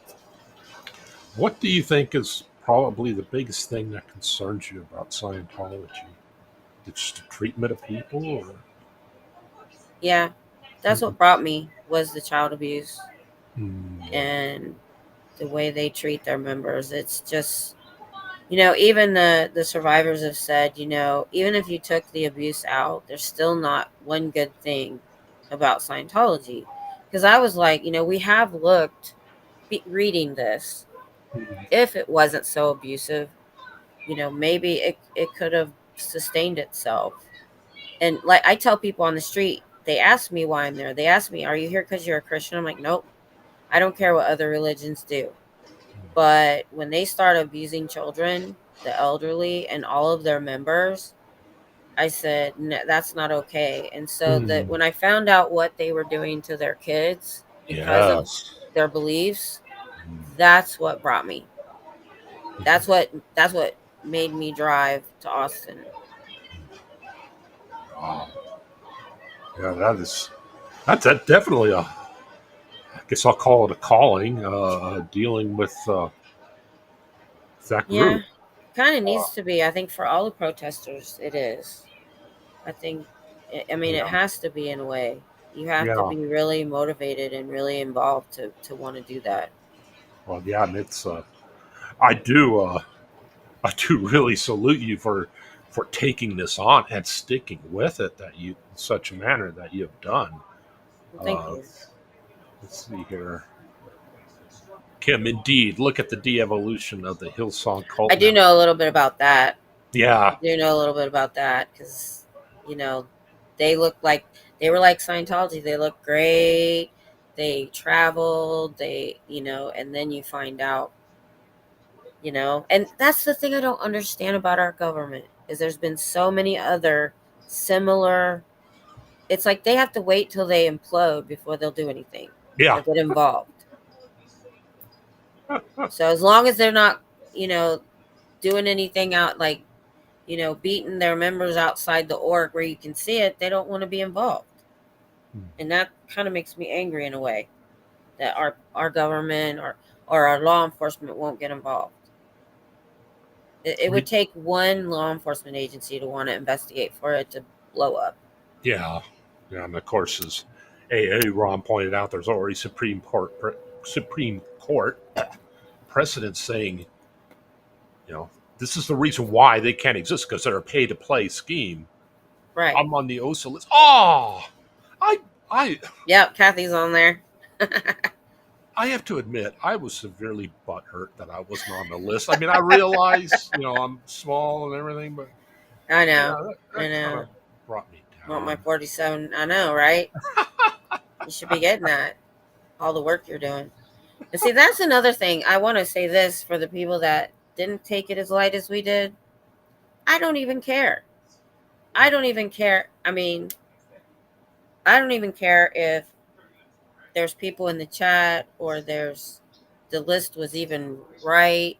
What do you think is probably the biggest thing that concerns you about Scientology? It's the treatment of people, or Yeah, that's what brought me was the child abuse Hmm. and the way they treat their members. It's just, even the survivors have said, even if you took the abuse out, there's still not one good thing about Scientology. Because I was like, we have looked, reading this, if it wasn't so abusive, maybe it could have sustained itself. And like I tell people on the street, they ask me why I'm there. They ask me, "Are you here because you're a Christian?" I'm like, "Nope. I don't care what other religions do." But when they start abusing children, the elderly, and all of their members, I said, no, that's not okay. And so that Hmm. when I found out what they were doing to their kids because of Yes. their beliefs, that's what brought me. That's what made me drive to Austin. Wow. Yeah, that's definitely a. I guess I'll call it a calling. Dealing with that Yeah, group. kind of Uh, needs to be. I think for all the protesters, it is. I think, I mean, it yeah. has to be in a way. You have to Yeah. be really motivated and really involved to want to do that. Well, yeah, and it's. I do. I do really salute you for taking this on and sticking with it. That you in such a manner that you have done. Well, thank Uh, you. let's see here. Kim, indeed, look at the de-evolution of the Hillsong I cult do now. know a little bit about that. I Yeah, do know a little bit about that because, you know, they look like they were like Scientology. They look great. They traveled. And then you find out, and that's the thing I don't understand about our government is there's been so many other similar. It's like they have to wait till they implode before they'll do anything yeah, or get involved. So as long as they're not, you know, doing anything out like, beating their members outside the org where you can see it, they don't want to be involved. And that kind of makes me angry in a way that our government or our law enforcement won't get involved. It would take one law enforcement agency to want to investigate for it to blow up. yeah, yeah. And of course, as AA Ron pointed out, there's already Supreme Court precedent saying, you know, this is the reason why they can't exist because they're a pay-to-play scheme. Right. I'm on the OSA list. Oh, I, I, Yep, Kathy's on there. I have to admit, I was severely butthurt that I wasn't on the list. I mean, I realize, I'm small and everything, but I yeah, know. I that kind know. of brought me Want my down. 47. I know, right? You should be getting that. All the work you're doing. And see, that's another thing. I want to say this for the people that didn't take it as light as we did. I don't even care. I don't even care. I mean, I don't even care if there's people in the chat or the list was even right.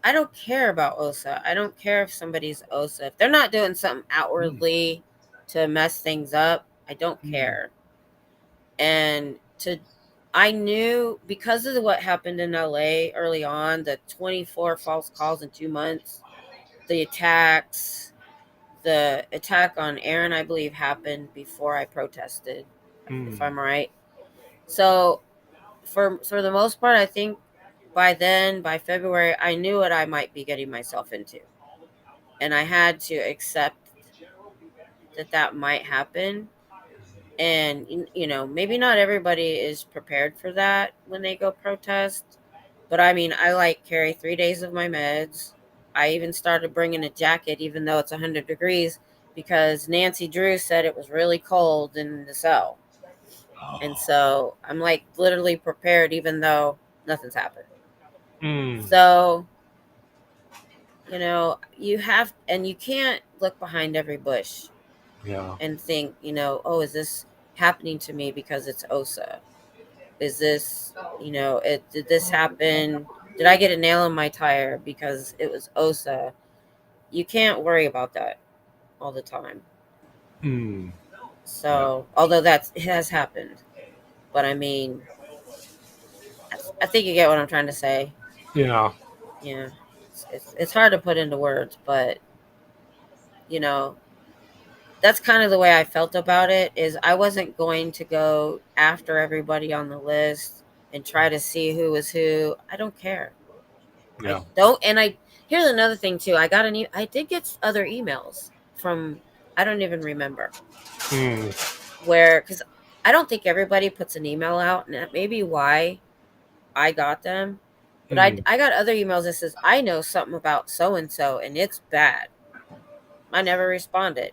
I don't care about OSA. I don't care if somebody's OSA. If they're not doing something Mm, outwardly to mess things up, I don't mm, care. And I knew because of what happened in LA early on, the 24 false calls in 2 months, the attacks, the attack on Aaron, I believe, happened before I protested, if mm. I'm right. So for the most part, I think by then, by February, I knew what I might be getting myself into, and I had to accept that might happen. And maybe not everybody is prepared for that when they go protest, but I mean, I like carry 3 days of my meds. I even started bringing a jacket even though it's 100 degrees because Nancy Drew said it was really cold in the cell. And Oh. so I'm like literally prepared even though nothing's happened. Mm. So you can't look behind every bush Yeah. and think, oh, is this happening to me because it's OSA? Is this, did this happen? Did I get a nail in my tire because it was OSA? You can't worry about that all the time. Mm. So, although it has happened, but I mean, I think you get what I'm trying to say. Yeah. Yeah, it's hard to put into words, but you know, that's kind of the way I felt about it. Is I wasn't going to go after everybody on the list and try to see who was who. I don't care. I Yeah. don't. And here's another thing too. I did get other emails from, I don't even remember Mm. where, because I don't think everybody puts an email out, and that may be why I got them. But Mm. I got other emails that says I know something about so and so, and it's bad. I never responded.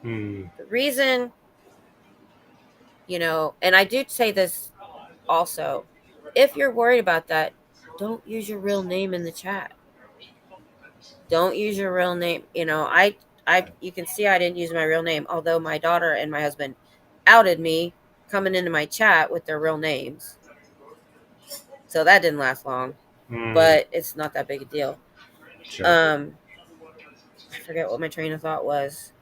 Mm. The reason, and I do say this also, if you're worried about that, don't use your real name in the chat. Don't use your real name. You can see I didn't use my real name, although my daughter and my husband outed me coming into my chat with their real names. So that didn't last long, Mm. but it's not that big a deal. Sure. Um, I forget what my train of thought was.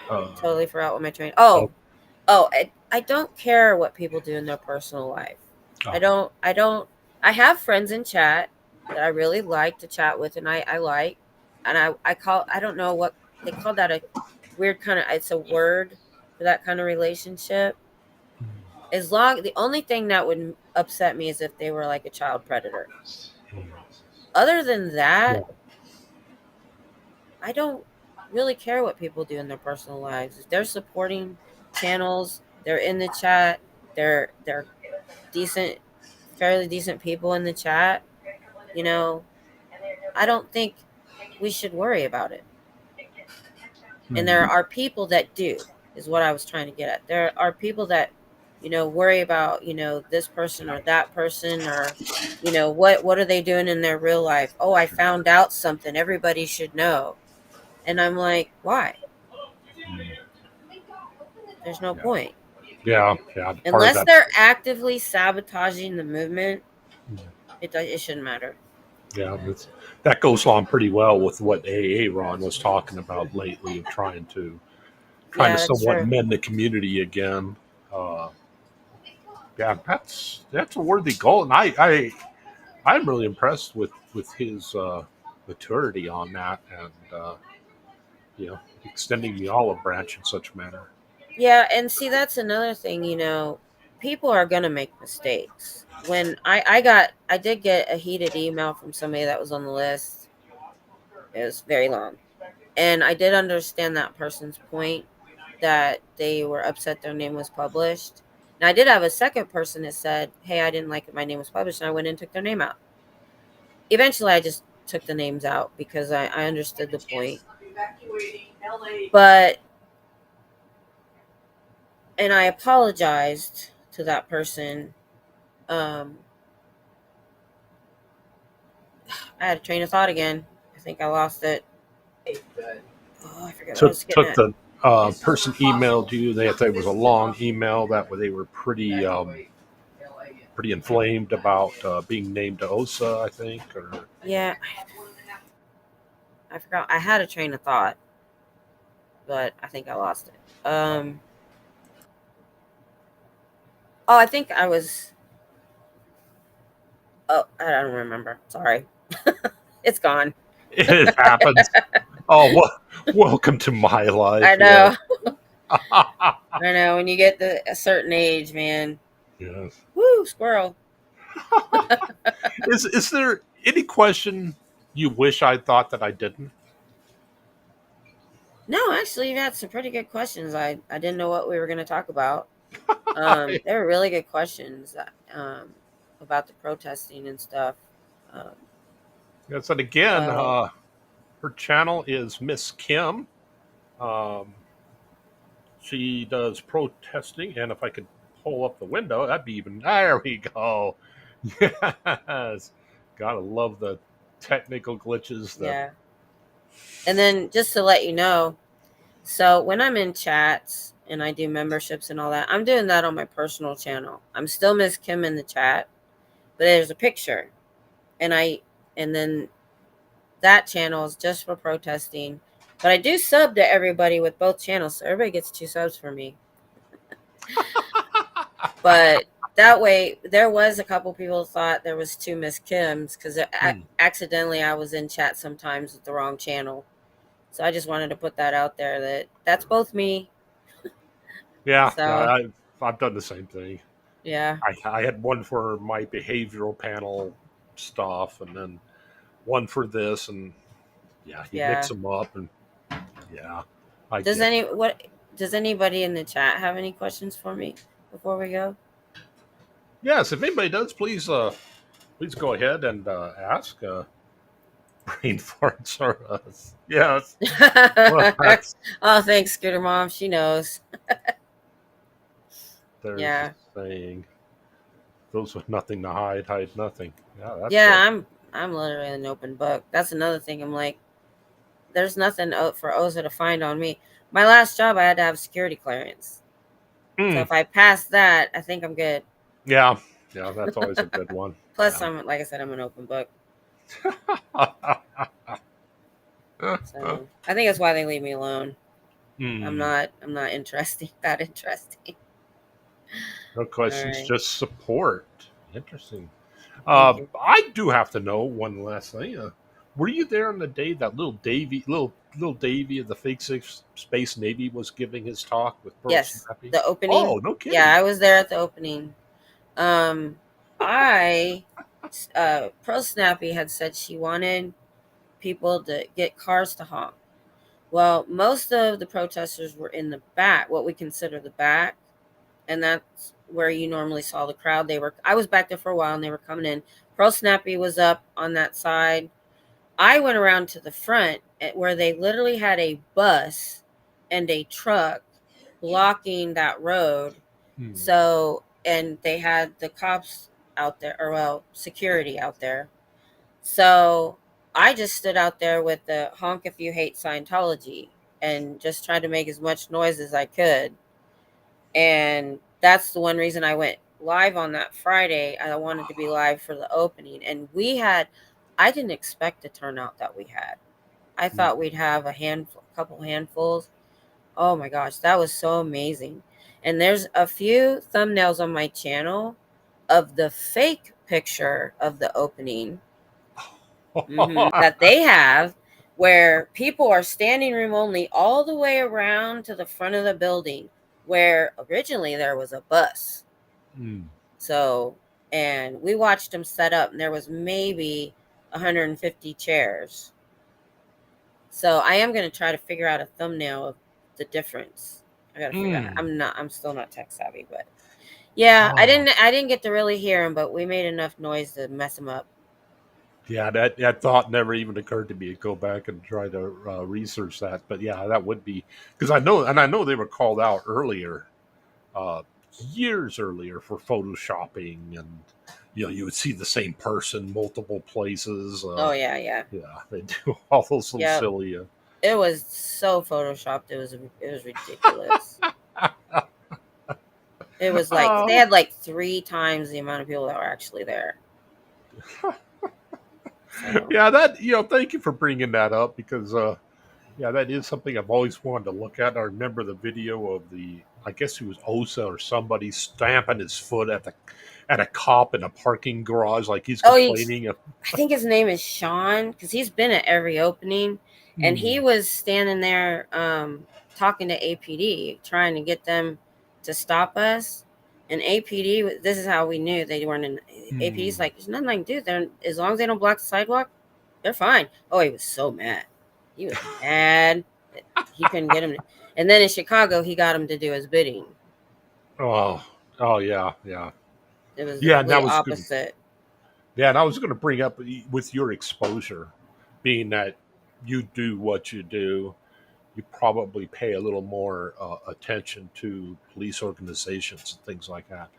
Uh, Totally forgot what my train. oh, I don't care what people do in their personal life. I uh, don't. I don't. I have friends in chat that I really like to chat with, and I like, and I call. I don't know what they call that, a weird kind of. It's a word for that kind of relationship. The only thing that would upset me is if they were like a child predator. Other than yeah. that, I don't really care what people do in their personal lives. If they're supporting channels, they're in the chat, they're decent, fairly decent people in the chat, you know, I don't think we should worry about it. And there Mm. are people that do, is what I was trying to get at. There are people that, worry about, this person or that person, or, what are they doing in their real life? Oh, I found out something everybody should know. And I'm like, why? There's no Yeah. point. Yeah. Yeah. Part of Unless that. they're actively sabotaging the movement, Mm. it shouldn't matter. Yeah. That goes along pretty well with what AA Ron was talking about lately, of trying to Yeah, that's somewhat true. mend the community again. Uh, yeah, that's a worthy goal, and I'm really impressed with his maturity on that, and extending the olive branch in such a manner. Yeah, and see, that's another thing, people are gonna make mistakes. When I did get a heated email from somebody that was on the list. It was very long. And I did understand that person's point, that they were upset their name was published. Now I did have a second person that said, "Hey, I didn't like it, my name was published," and I went and took their name out. Eventually I just took the names out because I understood the point. But and I apologized to that person. Um I had a train of thought again. I think I lost it. Oh, I forget what I was getting Took at. the person emailed you. They it was a long email that they were pretty inflamed about being named to OSA, I think. Or Yeah, I forgot. I had a train of thought, but I think I lost it. Oh, I think I was. Oh, I don't remember. Sorry, it's gone. it happens. Oh, welcome to my I life. Yes. know. I know. When you get to a certain age, man. Yes. Woo, squirrel. Is there any question you wish I thought that I didn't? No, actually, you had some pretty good questions. I didn't know what we were going to talk about. They were really good questions. About the protesting and stuff. Um, Yes, and again, so her channel is Miss Kim. Um, she does protesting, and if I could pull up the window, that'd be even. There we go. Yes, gotta love the technical glitches. That yeah. And then just to let you know, so when I'm in chats and I do memberships and all that, I'm doing that on my personal channel. I'm still Miss Kim in the chat, but there's a picture, and then that channel is just for protesting. But I do sub to everybody with both channels, so everybody gets 2 subs for me. But that way, there was a couple people thought there was 2 Miss Kims because accidentally I was in chat sometimes with the wrong channel. So I just wanted to put that out there that that's both me. Yeah, So I've done the same thing. yeah, I had one for my behavioral panel stuff, and then one for this, and yeah, you mix yeah. them up, and yeah, I Does get. does anybody in the chat have any questions for me before we go? Yes, if anybody does, please go ahead and ask. Brain farts are us. Yes. Well, that's Oh, thanks, Scooter Mom. She knows. there's a Yeah, saying. Those with nothing to hide hide nothing. Yeah, that's yeah. a. I'm literally an open book. That's another thing. I'm like, there's nothing for Oza to find on me. My last job, I had to have security clearance. So Mm, if I pass that, I think I'm good. yeah, yeah, that's always a good one. Plus, Yeah. I'm like I said, I'm an open book. So I think that's why they leave me alone. Hmm. I'm not interesting. That interesting. No All questions, right. just support. Interesting. Thank you. I do have to know one last thing. Were you there on the day that little Davy of the fake space navy was giving his talk with Pearl Yes, Snappy? the opening. Oh, no Yeah, kidding. I was there at the opening. Um, I, Pro Snappy had said she wanted people to get cars to honk. Well, most of the protesters were in the back, what we consider the back, and that's where you normally saw the crowd. I was back there for a while, and they were coming in. Pro Snappy was up on that side. I went around to the front where they literally had a bus and a truck blocking that road. Hmm. So, and they had the cops out there, or well, security out there. So I just stood out there with the honk if you hate Scientology and just tried to make as much noise as I could. And that's the one reason I went live on that Friday. I wanted to be live for the opening. And I didn't expect the turnout that we had. I Hmm. thought we'd have a couple handfuls. Oh my gosh, that was so amazing. And there's a few thumbnails on my channel of the fake picture of the opening that they have where people are standing room only all the way around to the front of the building where originally there was a bus. Hmm. So, and we watched them set up and there was maybe 150 chairs. So I am going to try to figure out a thumbnail of the difference. I got to figure out. Hmm. I'm still not tech savvy, but yeah, Oh. I didn't get to really hear him, but we made enough noise to mess him up. Yeah, that thought never even occurred to me to go back and try to research that. But yeah, that would be because I know they were called out earlier, uh, years earlier for photoshopping, and you would see the same person multiple places. Oh yeah, yeah. Yeah, they do all those little Yep. silly. It was so photoshopped. It was ridiculous. It was like they Oh, had like 3 times the amount of people that were actually there. So yeah, that thank you for bringing that up because yeah, that is something I've always wanted to look at. I remember the video of I guess it was Osa or somebody stamping his foot at a cop in a parking garage, like he's oh, complaining. I think his name is Sean because he's been at every opening, and he Hmm, was standing there talking to APD, trying to get them to stop us. And APD, this is how we knew they weren't in. APD's hmm. like, there's nothing I can do. They're as long as they don't block the sidewalk, they're fine. Oh, he was so mad. He was mad that he couldn't get him. And then in Chicago, he got him to do his bidding. Oh, oh yeah, yeah, It was the yeah. And that complete was good. opposite. Yeah, and I was going to bring up with your exposure, being that you do what you do, you probably pay a little more attention to police organizations and things like that.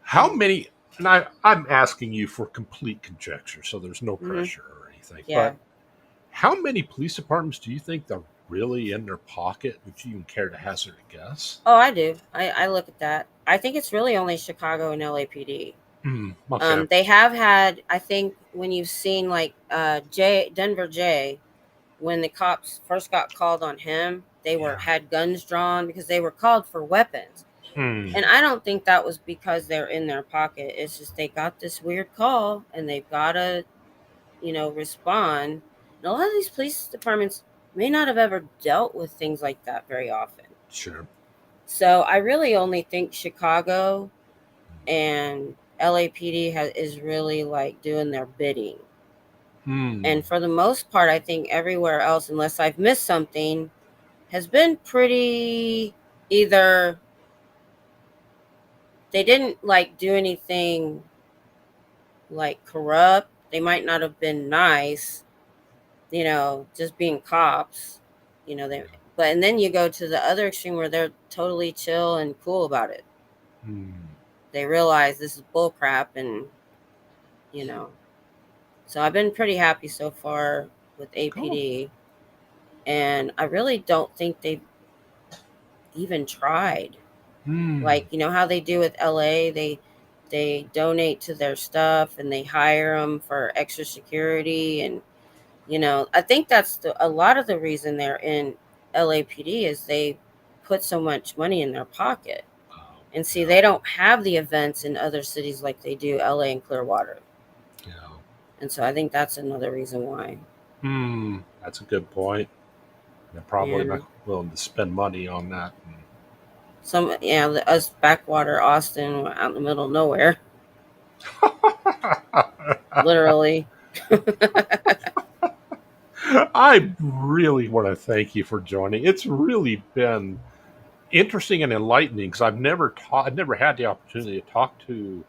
How many? And I'm asking you for complete conjecture, so there's no Mm-hmm. pressure or anything. Yeah. But how many police departments do you think they're really in their pocket? Would you even care to hazard a guess? Oh, I do. I look at that. I think it's really only Chicago and LAPD. Okay. They have had, I think, when you've seen like Denver J when the cops first got called on him, they had guns drawn because they were called for weapons. And I don't think that was because they're in their pocket. It's just they got this weird call and they've got to, respond. And a lot of these police departments may not have ever dealt with things like that very often. Sure. So I really only think Chicago and LAPD is really like doing their bidding. And for the most part, I think everywhere else, unless I've missed something, has been pretty either they didn't like do anything like corrupt. They might not have been nice, just being cops, and then you go to the other extreme where they're totally chill and cool about it. They realize this is bull crap and, so I've been pretty happy so far with APD. Cool. And I really don't think they've even tried. Like, how they do with LA, they donate to their stuff and they hire them for extra security. And, I think that's a lot of the reason they're in LAPD is they put so much money in their pocket. And see, they don't have the events in other cities like they do LA and Clearwater. Yeah. And so I think that's another reason why. That's a good point. They're probably not willing to spend money on that. Us backwater Austin out in the middle of nowhere. Literally. I really want to thank you for joining. It's really been interesting and enlightening because I've never had the opportunity to talk to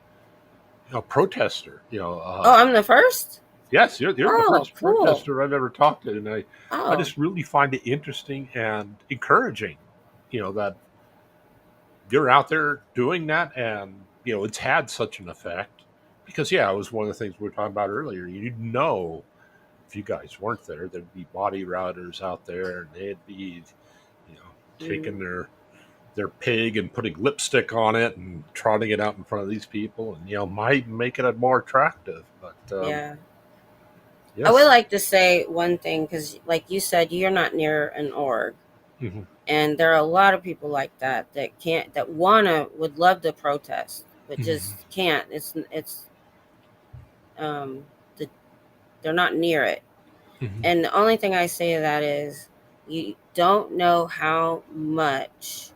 a protester. I'm the first. Yes, you're the first protester I've ever talked to, and I just really find it interesting and encouraging. That you're out there doing that, and it's had such an effect. Because it was one of the things we were talking about earlier. If you guys weren't there, there'd be body routers out there, and they'd be, taking their pig and putting lipstick on it and trotting it out in front of these people, and might make it more attractive. But yes. I would like to say one thing because, like you said, you're not near an org, and there are a lot of people like that would love to protest, but just can't. They're not near it. And the only thing I say to that is you don't know how much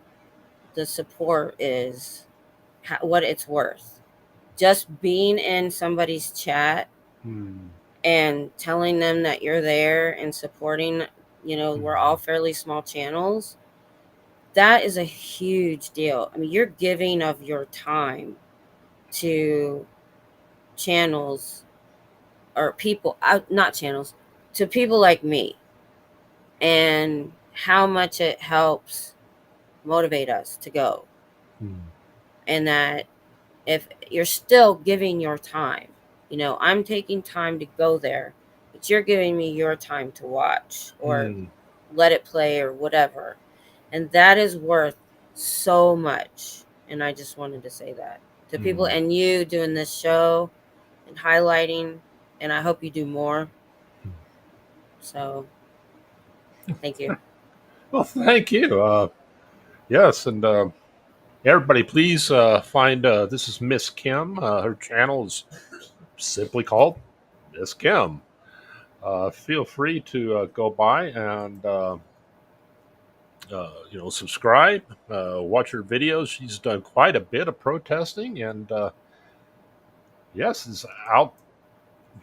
the support is, what it's worth. Just being in somebody's chat and telling them that you're there and supporting, we're all fairly small channels. That is a huge deal. I mean, you're giving of your time to channels or people, not channels, to people like me, and how much it helps motivate us to go. And that if you're still giving your time, I'm taking time to go there, but you're giving me your time to watch or let it play or whatever. And that is worth so much. And I just wanted to say that to people, and you doing this show and highlighting, and I hope you do more. So thank you. Well, thank you. Yes, and everybody, please find this is Miss Kim. Her channel is simply called Miss Kim. Feel free to go by and subscribe, watch her videos. She's done quite a bit of protesting, and yes, is out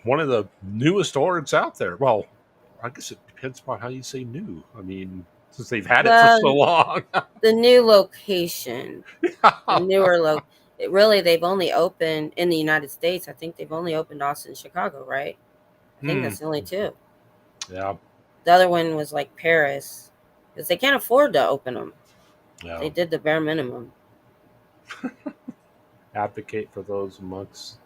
one of the newest orgs out there. Well, I guess it depends upon how you say new. I mean, since they've had it for so long. The new location, the newer really, they've only opened in the United States. I think they've only opened Austin and Chicago, right? I think that's the only two. Yeah. The other one was like Paris, because they can't afford to open them. Yeah. They did the bare minimum. Advocate for those amongst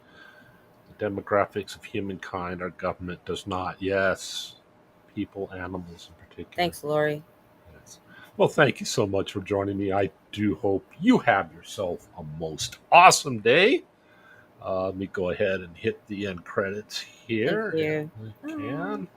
the demographics of humankind. Our government does not. Yes. People, animals in particular. Thanks, Lori. Yes. Well, thank you so much for joining me. I do hope you have yourself a most awesome day. Let me go ahead and hit the end credits here. Thank you. If we can.